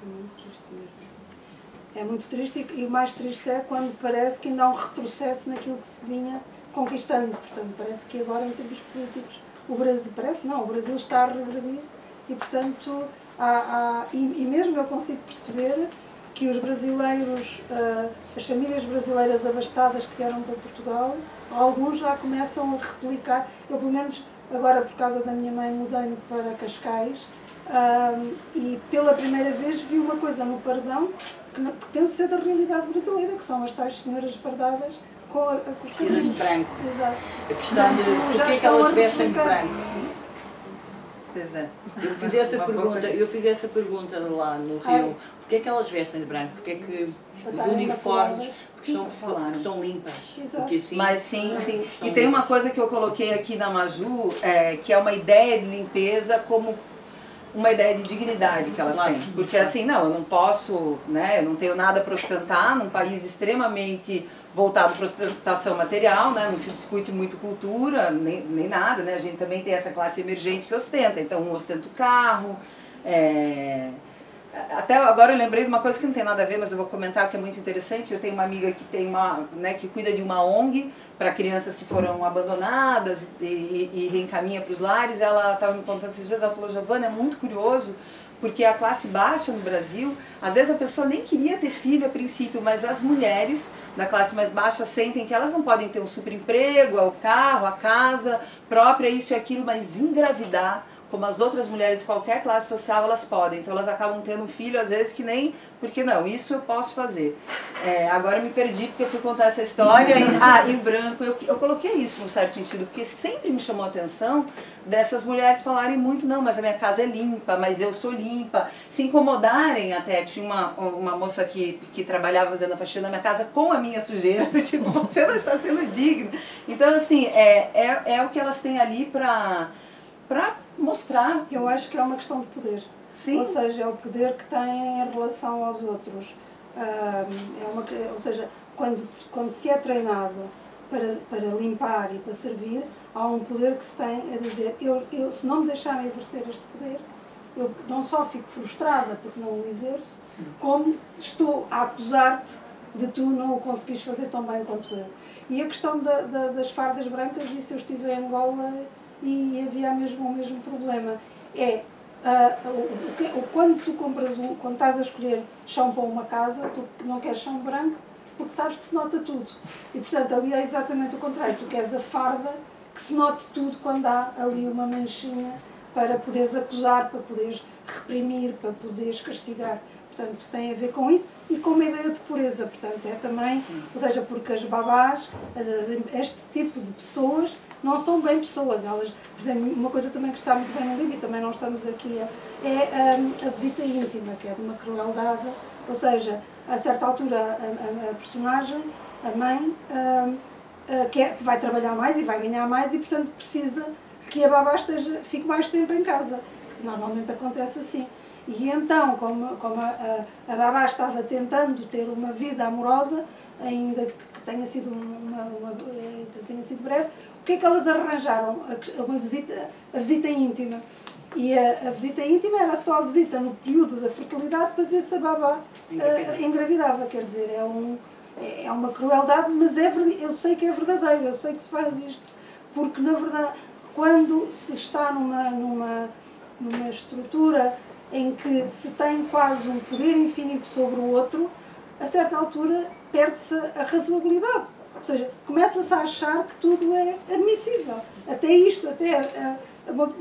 Speaker 2: É muito triste mesmo. É muito triste e o mais triste é quando parece que ainda há um retrocesso naquilo que se vinha conquistando. Portanto, parece que agora, em termos políticos, o Brasil, parece não, o Brasil está a regredir e, portanto, e mesmo eu consigo perceber que os brasileiros, as famílias brasileiras abastadas que vieram para Portugal, alguns já começam a replicar. Eu, pelo menos, agora por causa da minha mãe, mudei-me para Cascais e pela primeira vez vi uma coisa no Pardão que penso ser da realidade brasileira, que são as tais senhoras fardadas com a
Speaker 1: vestidas de branco.
Speaker 2: Exato.
Speaker 1: A questão de porque é que elas vestem de branco.
Speaker 3: Pois é.
Speaker 1: Eu fiz essa pergunta lá no Rio. Porquê é que elas vestem de branco? Porquê é que os uniformes? Porque são limpas. Porque, assim,
Speaker 3: mas sim. E tem uma coisa que eu coloquei aqui na Maju, que é uma ideia de limpeza como uma ideia de dignidade que elas têm. Porque assim, não, eu não posso, né, eu não tenho nada para ostentar num país extremamente voltado para ostentação material, né, não se discute muito cultura, nem nada, né, a gente também tem essa classe emergente que ostenta, então um ostenta o carro, até agora eu lembrei de uma coisa que não tem nada a ver, mas eu vou comentar que é muito interessante. Eu tenho uma amiga que tem que cuida de uma ONG para crianças que foram abandonadas e reencaminha para os lares. Ela estava me contando esses dias, ela falou: Giovana, é muito curioso, porque a classe baixa no Brasil, às vezes a pessoa nem queria ter filho a princípio, mas as mulheres da classe mais baixa sentem que elas não podem ter um super emprego, o carro, a casa própria, isso e aquilo, mas engravidar, como as outras mulheres de qualquer classe social, elas podem. Então elas acabam tendo um filho, às vezes, que nem... Porque não, isso eu posso fazer. Agora me perdi porque eu fui contar essa história. E o branco, eu coloquei isso num certo sentido, porque sempre me chamou a atenção dessas mulheres falarem muito: não, mas a minha casa é limpa, mas eu sou limpa. Se incomodarem até. Tinha uma moça que trabalhava fazendo a faxina na minha casa com a minha sujeira, do tipo, você não está sendo digno. Então, assim, é o que elas têm ali para mostrar.
Speaker 2: Eu acho que é uma questão de poder.
Speaker 3: Sim.
Speaker 2: Ou seja, é o poder que têm em relação aos outros. Ou seja, quando se é treinado para limpar e para servir, há um poder que se tem a dizer: eu se não me deixarem exercer este poder, eu não só fico frustrada porque não o exerço, como estou a acusar-te de tu não o conseguires fazer tão bem quanto eu. E a questão das fardas brancas, isso eu estive em Angola e havia o mesmo problema. Quando tu compras quando estás a escolher chão para uma casa, tu não queres chão branco porque sabes que se nota tudo. E portanto ali é exatamente o contrário, tu queres a farda que se note tudo quando há ali uma manchinha, para poderes acusar, para poderes reprimir, para poderes castigar. Portanto, tem a ver com isso e com uma ideia de pureza. Portanto, é também, ou seja, porque as babás, este tipo de pessoas, não são bem pessoas. Elas, por exemplo, uma coisa também que está muito bem no livro, e também não estamos aqui, é a visita íntima, que é de uma crueldade. Ou seja, a certa altura, a personagem, a mãe, que vai trabalhar mais e vai ganhar mais e, portanto, precisa que a babá fique mais tempo em casa. Que normalmente acontece assim. E então, como a babá estava tentando ter uma vida amorosa, ainda que tenha sido tenha sido breve, o que é que elas arranjaram? A visita íntima. E a visita íntima era só a visita no período da fertilidade para ver se a babá engravidava. Quer dizer, é uma crueldade, mas eu sei que é verdadeiro, eu sei que se faz isto. Porque, na verdade, quando se está numa estrutura em que se tem quase um poder infinito sobre o outro, a certa altura perde-se a razoabilidade. Ou seja, começa-se a achar que tudo é admissível. Até isto, até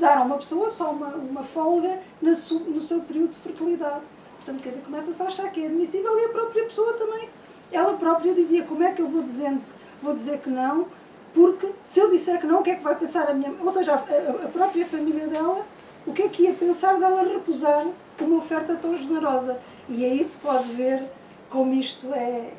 Speaker 2: dar a uma pessoa só uma folga no seu período de fertilidade. Portanto, quer dizer, começa-se a achar que é admissível e a própria pessoa também. Ela própria dizia: como é que eu vou dizer que não, porque se eu disser que não, o que é que vai pensar a minha mãe? Ou seja, a própria família dela, o que é que ia pensar dela recusar uma oferta tão generosa? E aí se pode ver como isto é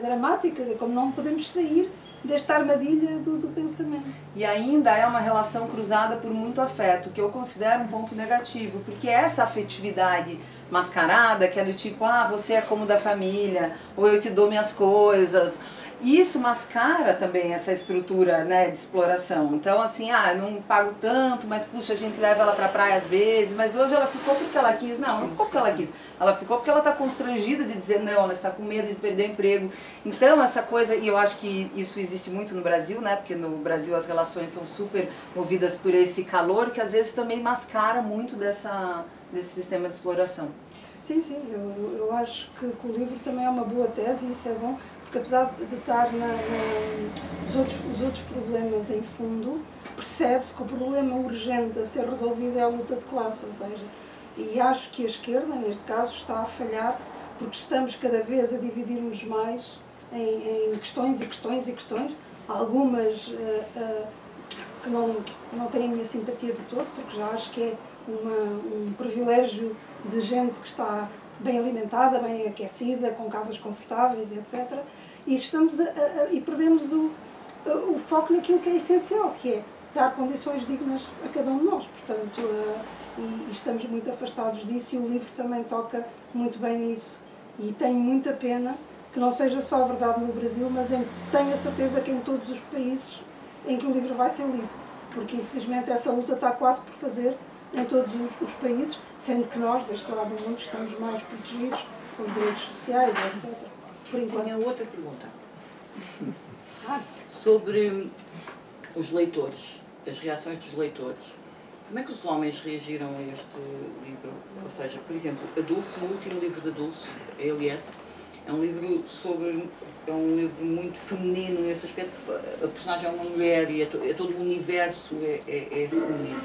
Speaker 2: dramático, quer dizer, como não podemos sair desta armadilha do pensamento.
Speaker 3: E ainda é uma relação cruzada por muito afeto, que eu considero um ponto negativo, porque essa afetividade mascarada, que é do tipo, ah, você é como da família, ou eu te dou minhas coisas, isso mascara também essa estrutura, né, de exploração. Então, assim, ah, eu não pago tanto, mas puxa, a gente leva ela pra praia às vezes, mas hoje ela ficou porque ela quis. Não, não ficou porque ela quis. Ela ficou porque ela está constrangida de dizer não, ela está com medo de perder o emprego. Então, essa coisa, e eu acho que isso existe muito no Brasil, né, porque no Brasil as relações são super movidas por esse calor, que às vezes também mascara muito desse sistema de exploração.
Speaker 2: Sim, sim, eu acho que o livro também é uma boa tese e isso é bom, porque apesar de estar os outros problemas em fundo, percebe-se que o problema urgente a ser resolvido é a luta de classe, ou seja, e acho que a esquerda, neste caso, está a falhar porque estamos cada vez a dividir-nos mais em questões e questões e questões, algumas que não têm a minha simpatia de todo, porque já acho que é um privilégio de gente que está bem alimentada, bem aquecida, com casas confortáveis, etc. E, e perdemos o foco naquilo que é essencial, que é dar condições dignas a cada um de nós. Portanto, e estamos muito afastados disso e o livro também toca muito bem nisso. E tenho muita pena que não seja só verdade no Brasil, mas tenho a certeza que em todos os países em que o livro vai ser lido. Porque, infelizmente, essa luta está quase por fazer em todos os países, sendo que nós, deste lado do mundo, estamos mais protegidos com os direitos sociais, etc. Por enquanto.
Speaker 1: Tenho outra pergunta. Sobre os leitores, as reações dos leitores. Como é que os homens reagiram a este livro? Ou seja, por exemplo, a Dulce, o último livro da Dulce, a Eliette, é um livro muito feminino nesse aspecto. A personagem é uma mulher e todo o universo é feminino.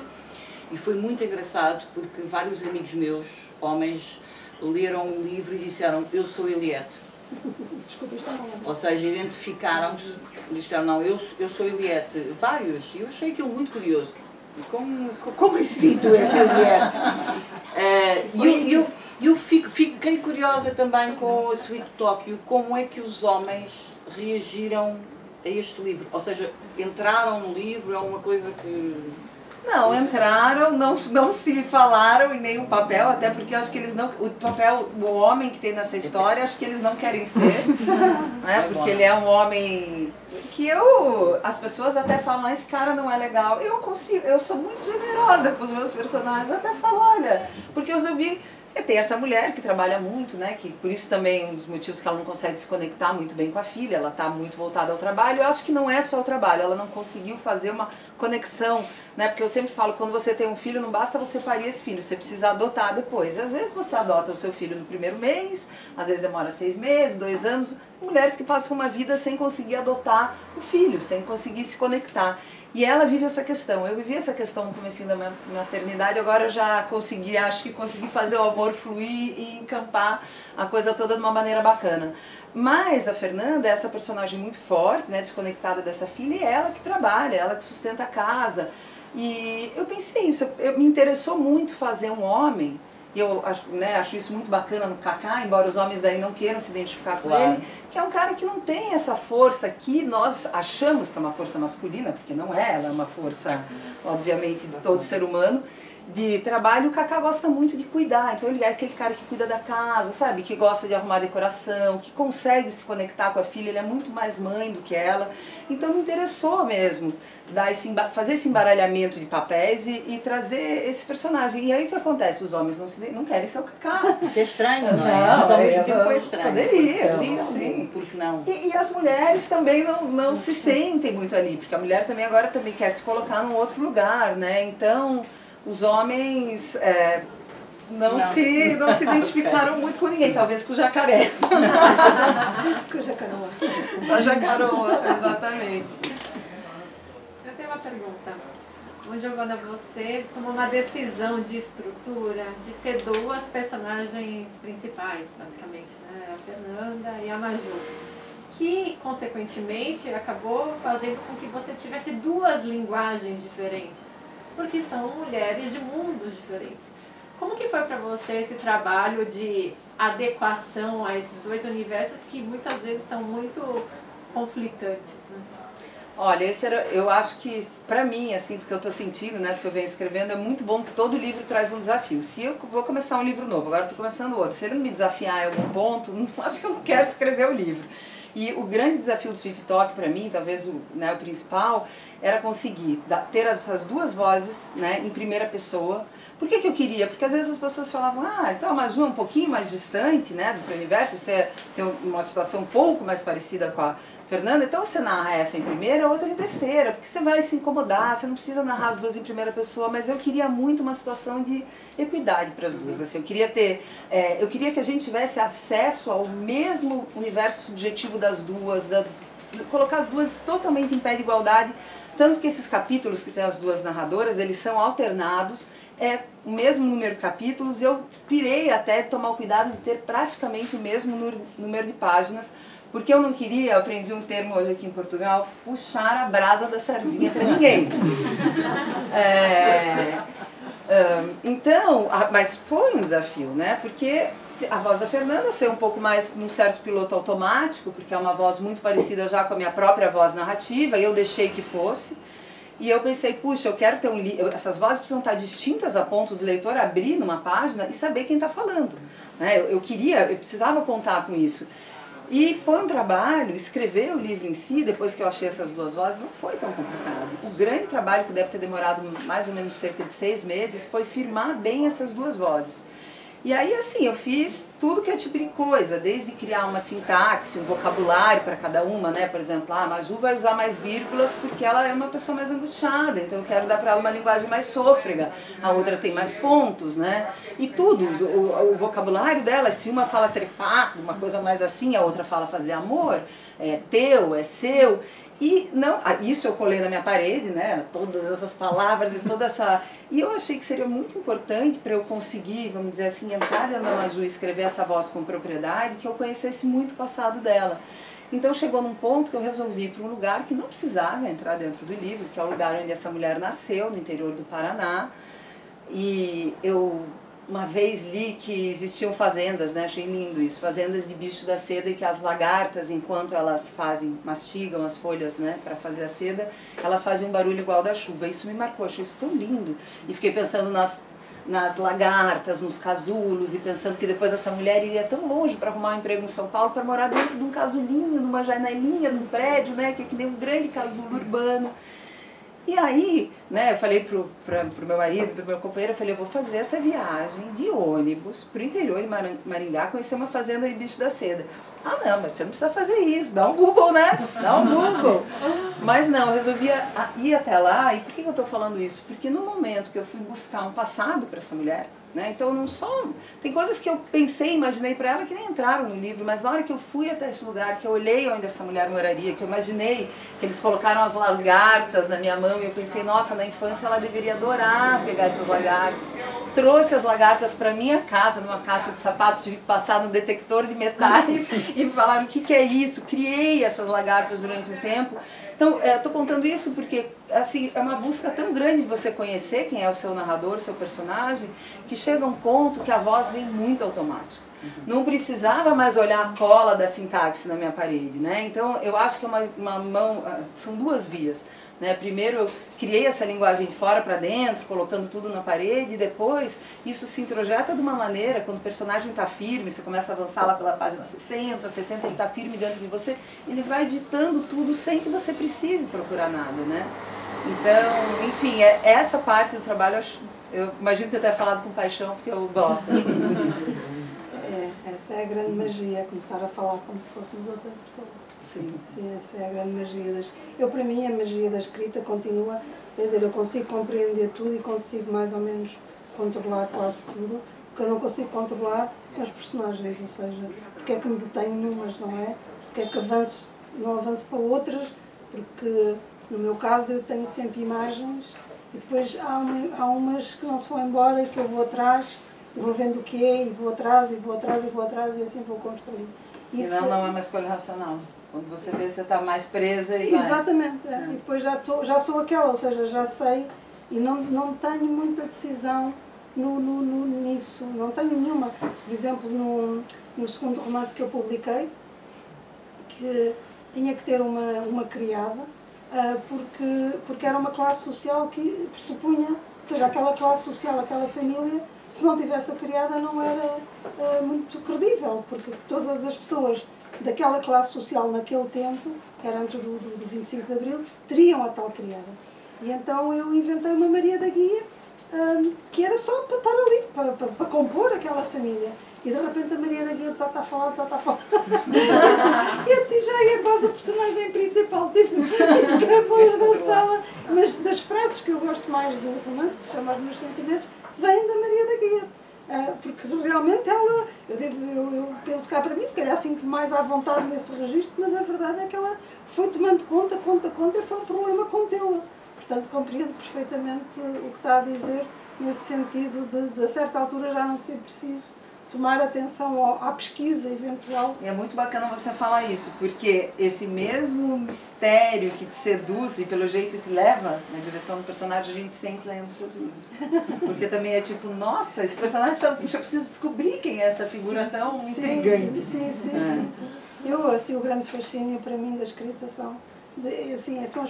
Speaker 1: E foi muito engraçado porque vários amigos meus, homens, leram o livro e disseram, eu sou Eliette. Ou seja, identificaram-se, disseram, não, eu sou Eliette. Vários. E eu achei aquilo muito curioso. Como assim tu és Eliette? Eu fiquei curiosa também com a Sweet Tokyo, como é que os homens reagiram a este livro? Ou seja, entraram no livro, é uma coisa que...
Speaker 3: Não, entraram, não se falaram em nenhum papel, até porque acho que eles não... O homem que tem nessa história, acho que eles não querem ser, né? Porque ele é um homem que as pessoas até falam, esse cara não é legal. Eu sou muito generosa com os meus personagens, eu até falo, olha, porque eu vi... Tem essa mulher que trabalha muito, né? Que por isso também um dos motivos que ela não consegue se conectar muito bem com a filha, ela está muito voltada ao trabalho. Eu acho que não é só o trabalho, ela não conseguiu fazer uma conexão, né? Porque eu sempre falo, quando você tem um filho, não basta você parir esse filho, você precisa adotar depois. E às vezes você adota o seu filho no primeiro mês, às vezes demora 6 meses, 2 anos. Mulheres que passam uma vida sem conseguir adotar o filho, sem conseguir se conectar. E ela vive essa questão. Eu vivi essa questão no comecinho da minha maternidade, agora eu já acho que consegui fazer o amor fluir e encampar a coisa toda de uma maneira bacana. Mas a Fernanda é essa personagem muito forte, né, desconectada dessa filha, e ela que trabalha, ela que sustenta a casa. E eu pensei isso, me interessou muito fazer um homem, e eu acho isso muito bacana no Kaká, embora os homens daí não queiram se identificar com ele, que é um cara que não tem essa força que nós achamos que é uma força masculina, porque não é, ela é uma força, obviamente, de todo ser humano, de trabalho. O Kaká gosta muito de cuidar, então ele é aquele cara que cuida da casa, sabe, que gosta de arrumar decoração, que consegue se conectar com a filha, ele é muito mais mãe do que ela, então me interessou mesmo fazer esse embaralhamento de papéis e trazer esse personagem. E aí o que acontece? Os homens não querem ser o Kaká.
Speaker 1: Isso é estranho, não é? Mas ao mesmo tempo é estranho.
Speaker 3: Poderiam, sim.
Speaker 1: Por que não?
Speaker 3: E as mulheres também não se sentem muito ali, porque a mulher também agora também quer se colocar num outro lugar, né? Então, os homens não se identificaram muito com ninguém, talvez com o jacaré.
Speaker 2: Com o jacaroa.
Speaker 3: Com a jacaroa, exatamente.
Speaker 4: Eu tenho uma pergunta. Giovana, você tomou uma decisão de estrutura de ter 2 personagens principais, basicamente, né? A Fernanda e a Maju, que, consequentemente, acabou fazendo com que você tivesse 2 linguagens diferentes, porque são mulheres de mundos diferentes. Como que foi para você esse trabalho de adequação a esses 2 universos que muitas vezes são muito conflitantes.
Speaker 3: Olha, eu acho que, para mim, assim, do que eu estou sentindo, né, do que eu venho escrevendo, é muito bom que todo livro traz um desafio. Se eu vou começar um livro novo, agora estou começando outro, se ele não me desafiar em algum ponto, acho que eu não quero escrever o livro. E o grande desafio do Sweet Talk, para mim, talvez o principal, era conseguir ter essas duas vozes, né, em primeira pessoa. Por que eu queria? Porque às vezes as pessoas falavam, então a Maju é um pouquinho mais distante, né, do teu universo, você tem uma situação um pouco mais parecida com a Fernanda, então você narra essa em primeira, a outra em terceira, porque você vai se incomodar, você não precisa narrar as duas em primeira pessoa, mas eu queria muito uma situação de equidade para as duas, assim, eu queria que a gente tivesse acesso ao mesmo universo subjetivo das duas, colocar as duas totalmente em pé de igualdade, tanto que esses capítulos que tem as duas narradoras, eles são alternados, é o mesmo número de capítulos, eu pirei até tomar o cuidado de ter praticamente o mesmo número de páginas, porque eu não queria, eu aprendi um termo hoje aqui em Portugal, puxar a brasa da sardinha para ninguém. Então, mas foi um desafio, né? Porque a voz da Fernanda ser um pouco mais num certo piloto automático, porque é uma voz muito parecida já com a minha própria voz narrativa, e eu deixei que fosse. E eu pensei, puxa, eu quero ter um livro, essas vozes precisam estar distintas a ponto do leitor abrir numa página e saber quem está falando. Né? Eu precisava contar com isso. E foi um trabalho, escrever o livro em si, depois que eu achei essas duas vozes, não foi tão complicado. O grande trabalho, que deve ter demorado mais ou menos cerca de 6 meses, foi firmar bem essas duas vozes. E aí, assim, eu fiz tudo que é tipo de coisa, desde criar uma sintaxe, um vocabulário para cada uma, né? Por exemplo, a Maju vai usar mais vírgulas porque ela é uma pessoa mais angustiada, então eu quero dar para ela uma linguagem mais sôfrega. A outra tem mais pontos, né? E tudo, o vocabulário dela, se uma fala trepar, uma coisa mais assim, a outra fala fazer amor, é teu, é seu. E não, isso eu colei na minha parede, né, todas essas palavras e toda essa... E eu achei que seria muito importante para eu conseguir, vamos dizer assim, entrar dentro da Maju e escrever essa voz com propriedade, que eu conhecesse muito o passado dela. Então chegou num ponto que eu resolvi ir para um lugar que não precisava entrar dentro do livro, que é o lugar onde essa mulher nasceu, no interior do Paraná. E eu... uma vez li que existiam fazendas, né? Achei lindo isso, fazendas de bichos da seda, e que as lagartas, enquanto elas mastigam as folhas, né, para fazer a seda, elas fazem um barulho igual da chuva. Isso me marcou, achei isso tão lindo. E fiquei pensando nas lagartas, nos casulos, e pensando que depois essa mulher iria tão longe para arrumar um emprego em São Paulo, para morar dentro de um casulinho, numa janelinha, num prédio, né, que é que nem um grande casulo urbano. E aí, né, eu falei pro meu marido, pro meu companheiro, eu falei, eu vou fazer essa viagem de ônibus pro interior de Maringá, conhecer uma fazenda de bicho da seda. Ah não, mas você não precisa fazer isso, dá um Google, né? Dá um Google. Mas não, eu resolvi ir até lá. E por que eu estou falando isso? Porque no momento que eu fui buscar um passado para essa mulher, né, então não só... Tem coisas que eu pensei, imaginei para ela que nem entraram no livro, mas na hora que eu fui até esse lugar, que eu olhei onde essa mulher moraria, que eu imaginei que eles colocaram as lagartas na minha mão, e eu pensei, nossa, na infância ela deveria adorar pegar essas lagartas. Trouxe as lagartas para minha casa, numa caixa de sapatos, tive que passar no detector de metais e me falaram, o que é isso? Criei essas lagartas durante um tempo. Então, estou contando isso porque assim, é uma busca tão grande de você conhecer quem é o seu narrador, o seu personagem, que chega um ponto que a voz vem muito automática. Não precisava mais olhar a cola da sintaxe na minha parede, né? Então, eu acho que é uma mão, são duas vias. Né? Primeiro eu criei essa linguagem de fora para dentro, colocando tudo na parede, e depois isso se introjeta de uma maneira, quando o personagem está firme, você começa a avançar lá pela página 60, 70, ele está firme dentro de você, ele vai ditando tudo sem que você precise procurar nada, né? Então, enfim, essa parte do trabalho, eu imagino que eu tenha falado com paixão, porque eu gosto, acho muito bonito.
Speaker 2: Essa é a grande magia, começar a falar como se fôssemos outra pessoa.
Speaker 3: Sim.
Speaker 2: Sim, essa é a grande magia. Para mim, a magia da escrita continua, quer dizer, eu consigo compreender tudo e consigo mais ou menos controlar quase tudo. O que eu não consigo controlar são os personagens, ou seja, porque é que me detenho numas, não é? Porque é que não avanço para outras, porque no meu caso eu tenho sempre imagens e depois há umas que não se vão embora e que eu vou atrás, e vou vendo o que é, e vou atrás, e vou atrás, e vou atrás, e assim vou construindo.
Speaker 3: E não é uma escolha racional. Quando você vê, você está mais presa e vai.
Speaker 2: Exatamente. E depois já sou aquela, ou seja, já sei e não tenho muita decisão nisso. Não tenho nenhuma. Por exemplo, no segundo romance que eu publiquei, que tinha que ter uma criada, porque era uma classe social que pressupunha, ou seja, aquela classe social, aquela família, se não tivesse a criada não era muito credível, porque todas as pessoas daquela classe social naquele tempo, que era antes do 25 de Abril, teriam a tal criada. E então eu inventei uma Maria da Guia, que era só para estar ali, para compor aquela família. E de repente a Maria da Guia desata a falar. E já é quase a personagem principal, tive que apoiar da sala. Mas das frases que eu gosto mais do romance, que se chama Os Meus Sentimentos, vêm da Maria da Guia. Porque realmente ela, eu penso cá para mim, se calhar sinto mais à vontade nesse registro, mas a verdade é que ela foi tomando conta, e foi um problema contê-la. Portanto, compreendo perfeitamente o que está a dizer, nesse sentido de a certa altura já não ser preciso tomar atenção à pesquisa eventual.
Speaker 3: E é muito bacana você falar isso, porque esse mesmo mistério que te seduz e pelo jeito te leva na direção do personagem, a gente sempre lendo os seus livros. Porque também é tipo, nossa, esse personagem, eu preciso descobrir quem é essa figura tão intrigante.
Speaker 2: Sim. Eu, assim, o grande fascínio para mim da escrita são os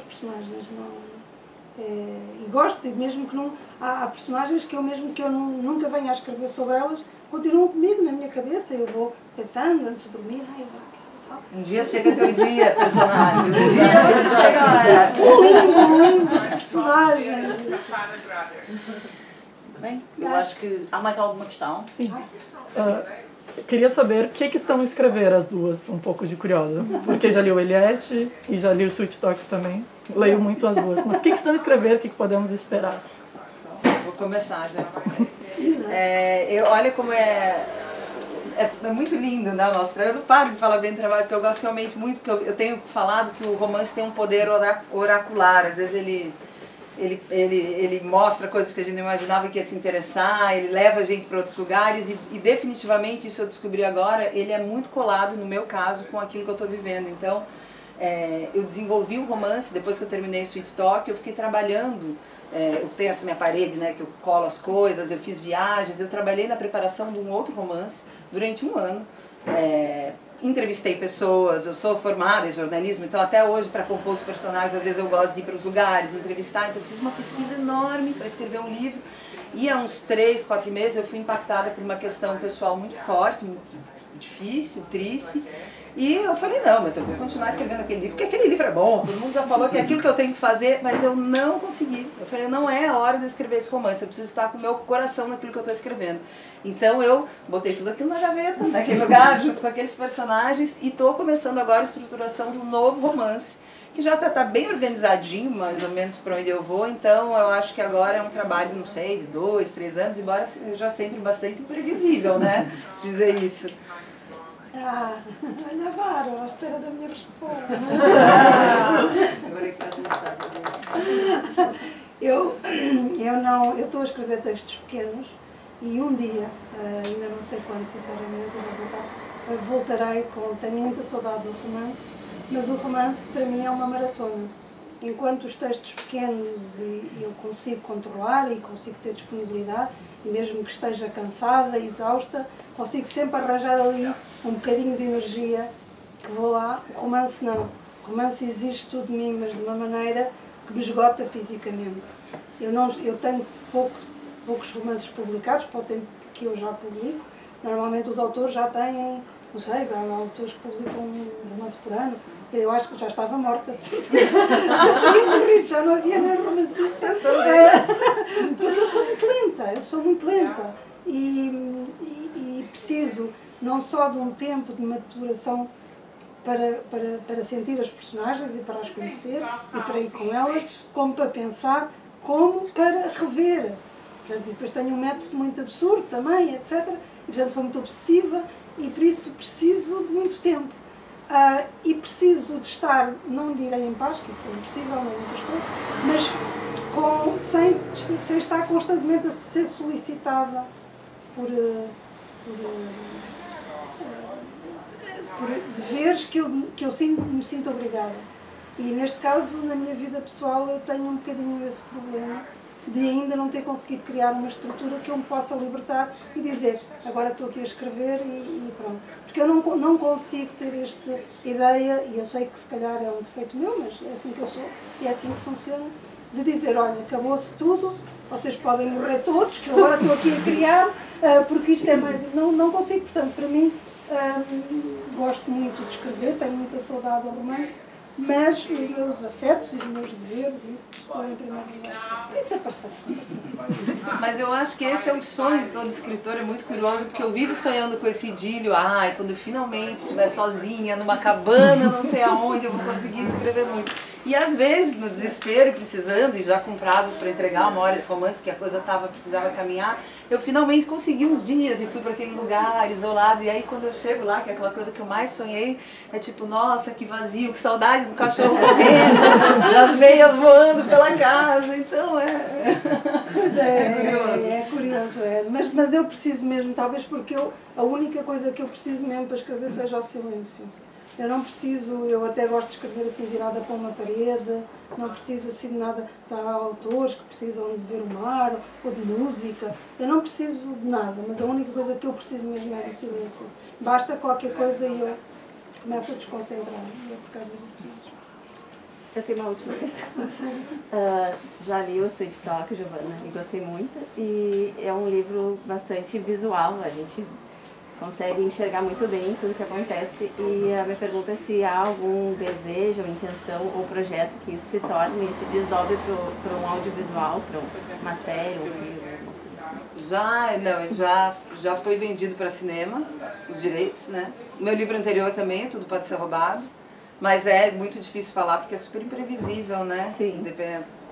Speaker 2: personagens. E gosto, e mesmo que não... Há personagens que mesmo que eu nunca venha a escrever sobre elas, continuam comigo na minha cabeça, eu vou pensando antes de dormir,
Speaker 3: um dia chega teu dia, personagem, um dia você chega lá.
Speaker 2: Um limbo de personagem.
Speaker 1: Bem, eu acho que há mais alguma questão?
Speaker 5: Sim. Queria saber o que estão a escrever as duas, um pouco de curiosa, porque já li o Eliette e já li o Sweet Talk também, leio muito as duas, mas o que estão a escrever, o que podemos esperar?
Speaker 3: Vou começar já. Olha como é muito lindo, né, nosso trabalho. Eu não paro de falar bem do trabalho, porque eu gosto realmente muito, porque eu tenho falado que o romance tem um poder oracular, às vezes ele mostra coisas que a gente não imaginava que ia se interessar, ele leva a gente para outros lugares e definitivamente, isso eu descobri agora, ele é muito colado, no meu caso, com aquilo que eu estou vivendo. Então, eu desenvolvi o romance, depois que eu terminei o Sweet Talk, eu fiquei trabalhando. Eu tenho essa minha parede, né, que eu colo as coisas, eu fiz viagens, eu trabalhei na preparação de um outro romance durante um ano. Entrevistei pessoas, eu sou formada em jornalismo, então até hoje para compor os personagens, às vezes eu gosto de ir para os lugares, entrevistar, então eu fiz uma pesquisa enorme para escrever um livro. E há uns 3, 4 meses eu fui impactada por uma questão pessoal muito forte, muito difícil, triste. E eu falei, não, mas eu vou continuar escrevendo aquele livro, porque aquele livro é bom, todo mundo já falou que é aquilo que eu tenho que fazer, mas eu não consegui. Eu falei, não é a hora de eu escrever esse romance, eu preciso estar com o meu coração naquilo que eu estou escrevendo. Então eu botei tudo aquilo na gaveta, naquele lugar, junto com aqueles personagens, e estou começando agora a estruturação de um novo romance, que já está bem organizadinho, mais ou menos para onde eu vou, então eu acho que agora é um trabalho, não sei, de 2, 3 anos, embora seja sempre bastante imprevisível, né, dizer isso.
Speaker 2: Olha, Vara, à espera da minha resposta. Eu estou a escrever textos pequenos e um dia, ainda não sei quando, sinceramente, voltarei tenho muita saudade do romance, mas o romance para mim é uma maratona. Enquanto os textos pequenos eu consigo controlar e consigo ter disponibilidade, e mesmo que esteja cansada, exausta, consigo sempre arranjar ali um bocadinho de energia que vou lá. O romance não. O romance exige tudo de mim, mas de uma maneira que me esgota fisicamente. Eu tenho poucos romances publicados, para o tempo que eu já publico. Normalmente os autores já têm, não sei, há autores que publicam um romance por ano. Eu acho que já estava morta, de certeza. Já tinha morrido, já não havia nem romancista. Porque eu sou muito lenta. E preciso não só de um tempo de maturação para sentir as personagens e para as conhecer e para ir com elas, como para pensar, como para rever. Portanto, depois tenho um método muito absurdo também, etc. E, portanto, sou muito obsessiva e por isso preciso de muito tempo. E preciso de estar, não direi em paz, que isso é impossível, nem nunca estou, mas sem estar constantemente a ser solicitada por deveres que eu me sinto obrigada. E neste caso, na minha vida pessoal, eu tenho um bocadinho esse problema, de ainda não ter conseguido criar uma estrutura que eu me possa libertar e dizer, agora estou aqui a escrever e pronto. Porque eu não consigo ter esta ideia, e eu sei que se calhar é um defeito meu, mas é assim que eu sou e é assim que funciona, de dizer, olha, acabou-se tudo, vocês podem morrer todos, que eu agora estou aqui a criar, porque isto é mais... Não consigo, portanto, para mim, gosto muito de escrever, tenho muita saudade do romance, mas os meus afetos e os meus deveres, isso estão em primeiro lugar. Isso é parceiro.
Speaker 3: Mas eu acho que esse é o sonho de todo escritor, é muito curioso, porque eu vivo sonhando com esse idílio, quando finalmente estiver sozinha, numa cabana, não sei aonde, eu vou conseguir escrever muito. E às vezes, no desespero, precisando, e já com prazos para entregar uma hora esse romance, que a coisa precisava caminhar, eu finalmente consegui uns dias e fui para aquele lugar isolado. E aí quando eu chego lá, que é aquela coisa que eu mais sonhei, é tipo, nossa, que vazio, que saudade do cachorro correndo, das meias voando pela casa. Então
Speaker 2: Pois é curioso. Mas eu preciso mesmo, talvez porque a única coisa que eu preciso mesmo para escrever seja o silêncio. Eu não preciso, eu até gosto de escrever assim virada para uma parede, não preciso assim de nada para autores que precisam de ver o mar ou de música. Eu não preciso de nada, mas a única coisa que eu preciso mesmo é do silêncio. Basta qualquer coisa e eu começo a desconcentrar. E é por causa disso mesmo.
Speaker 6: Eu tenho uma última questão. Já li o Sweet Talk, Giovana, e gostei muito. E é um livro bastante visual, a gente consegue enxergar muito bem tudo que acontece. E a minha pergunta é se há algum desejo, intenção ou projeto que isso se torne, se desdobre para um audiovisual, para uma série, um filme.
Speaker 3: Já foi vendido para cinema, os direitos, né? O meu livro anterior também, Tudo Pode Ser Roubado. Mas é muito difícil falar porque é super imprevisível, né?
Speaker 6: Sim.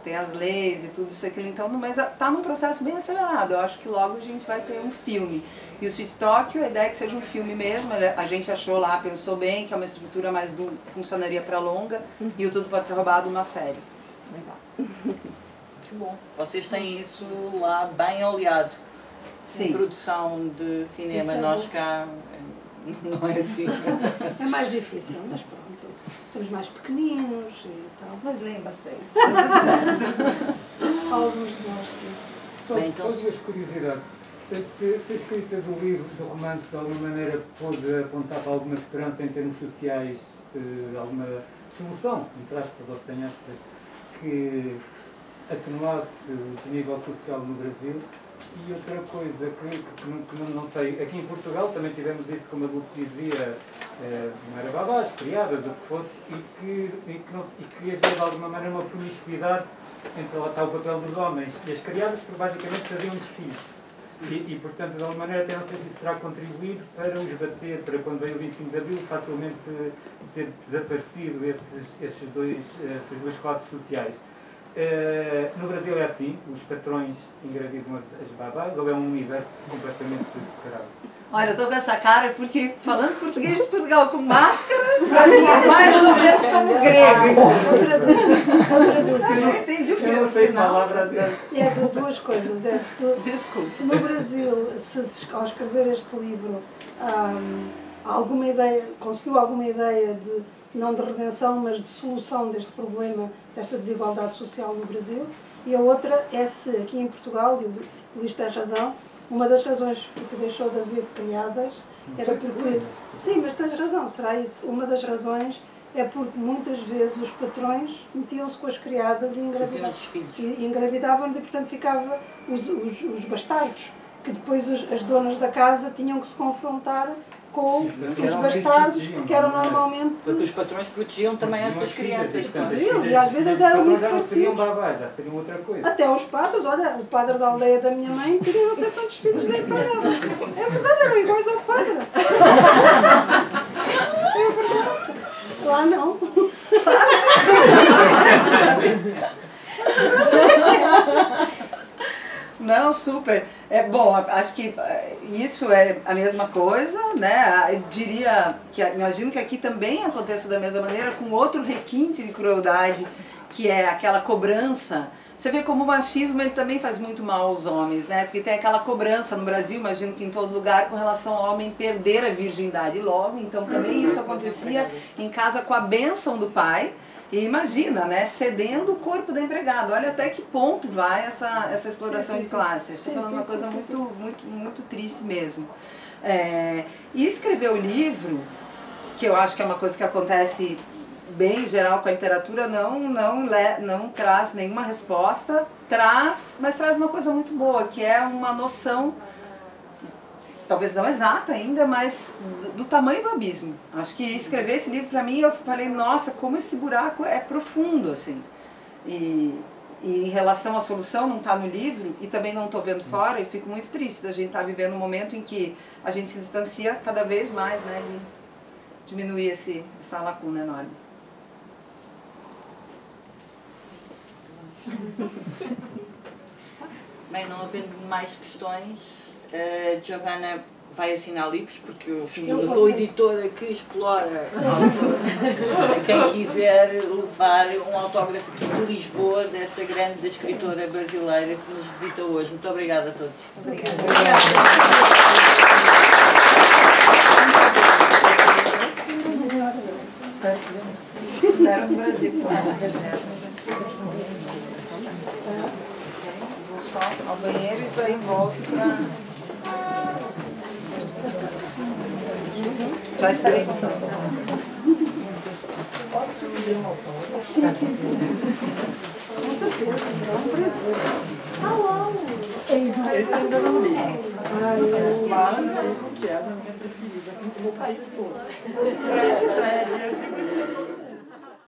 Speaker 3: Tem as leis e tudo isso aquilo, então, mas está num processo bem acelerado. Eu acho que logo a gente vai ter um filme. E o Sweet Tóquio, a ideia é que seja um filme mesmo. A gente achou lá, pensou bem, que é uma estrutura mais funcionaria para longa. E o Tudo Pode Ser Roubado, uma série.
Speaker 6: Legal.
Speaker 1: Que bom. Vocês têm isso lá bem oleado.
Speaker 3: Sim.
Speaker 1: Em produção de cinema,
Speaker 2: Isso é
Speaker 1: nós
Speaker 2: bom.
Speaker 1: cá não é assim.
Speaker 2: É mais difícil, mas pronto. Somos mais pequeninos e tal.
Speaker 3: Mas leem bastante. Tá tudo certo.
Speaker 2: Alguns de nós, sim.
Speaker 1: Bem, então,
Speaker 7: Todas as curiosidades. Se a escrita do livro, do romance, de alguma maneira pôde apontar para alguma esperança em termos sociais, alguma solução, entre aspas ou sem aspas, que atenuasse o desnível social no Brasil. E outra coisa que não sei, aqui em Portugal também tivemos isso, como a Dulce dizia, não era babás, criadas, o que fosse, e que havia de alguma maneira uma promiscuidade entre lá está o papel dos homens e as criadas, que basicamente faziam os filhos. E portanto, de alguma maneira, até não sei se isso terá contribuído para os bater, para quando veio o 25 de Abril, facilmente ter desaparecido essas duas classes sociais. No Brasil é assim, os patrões engravidam as babás, ou é um universo completamente separado?
Speaker 3: Olha, eu estou com essa cara porque falando português de Portugal com máscara, para mim é mais ou menos como grego.
Speaker 2: Eu traduzo.
Speaker 3: Eu não entendi o
Speaker 7: Eu não
Speaker 3: filme
Speaker 7: sei
Speaker 3: final.
Speaker 7: palavra
Speaker 2: É de duas coisas. É
Speaker 3: Desculpe.
Speaker 2: se no Brasil, ao escrever este livro, alguma ideia, conseguiu alguma ideia de, não de redenção, mas de solução deste problema, desta desigualdade social no Brasil, e a outra é se aqui em Portugal, e o Luís tem razão, uma das razões porque deixou de haver criadas era porque... Sim, mas tens razão, será isso. Uma das razões é porque muitas vezes os patrões metiam-se com as criadas e engravidavam-nos e, portanto, ficavam os bastardos, que depois as donas da casa tinham que se confrontar com os bastardos, porque eram normalmente...
Speaker 1: Porque os patrões protegiam também essas crianças.
Speaker 2: E às vezes eles eram muito
Speaker 7: já não seriam
Speaker 2: parecidos.
Speaker 7: babás, já seriam outra coisa.
Speaker 2: Até os padres, olha, o padre da aldeia da minha mãe tinha não sei quantos filhos nem para ela. É verdade, eram iguais ao padre. É verdade. Lá não.
Speaker 3: Não, super. Bom, acho que isso é a mesma coisa, né? Eu diria que, imagino que aqui também aconteça da mesma maneira, com outro requinte de crueldade que é aquela cobrança. Você vê como o machismo ele também faz muito mal aos homens, né? Porque tem aquela cobrança no Brasil, imagino que em todo lugar, com relação ao homem perder a virgindade logo. Então também isso acontecia em casa com a bênção do pai. E imagina, né? Cedendo o corpo da empregada. Olha até que ponto vai essa exploração de classe. Estou falando uma coisa muito triste mesmo. E escrever o livro, que eu acho que é uma coisa que acontece bem em geral com a literatura, não traz nenhuma resposta, mas traz uma coisa muito boa, que é uma noção, talvez não exata ainda, mas do tamanho do abismo. Acho que escrever esse livro para mim, eu falei, nossa, como esse buraco é profundo, assim. E em relação à solução, não está no livro, e também não estou vendo fora, e fico muito triste da gente estar vivendo um momento em que a gente se distancia cada vez mais, né, de diminuir essa lacuna enorme.
Speaker 1: Bem, não havendo mais questões, Giovanna vai assinar livros, porque eu sou editora que explora autores. Quem quiser levar um autógrafo aqui de Lisboa, desta grande escritora brasileira que nos visita hoje. Muito obrigada a todos.
Speaker 3: Obrigada. Espero no Brasil com essa reserva. Vou só ao banheiro e daí volto para... Já estarei com você.
Speaker 2: Sim. Com certeza, será um prazer.
Speaker 5: Esse eu ainda não li. Mas digo que essa é a minha preferida. No país todo. Sério, eu digo isso.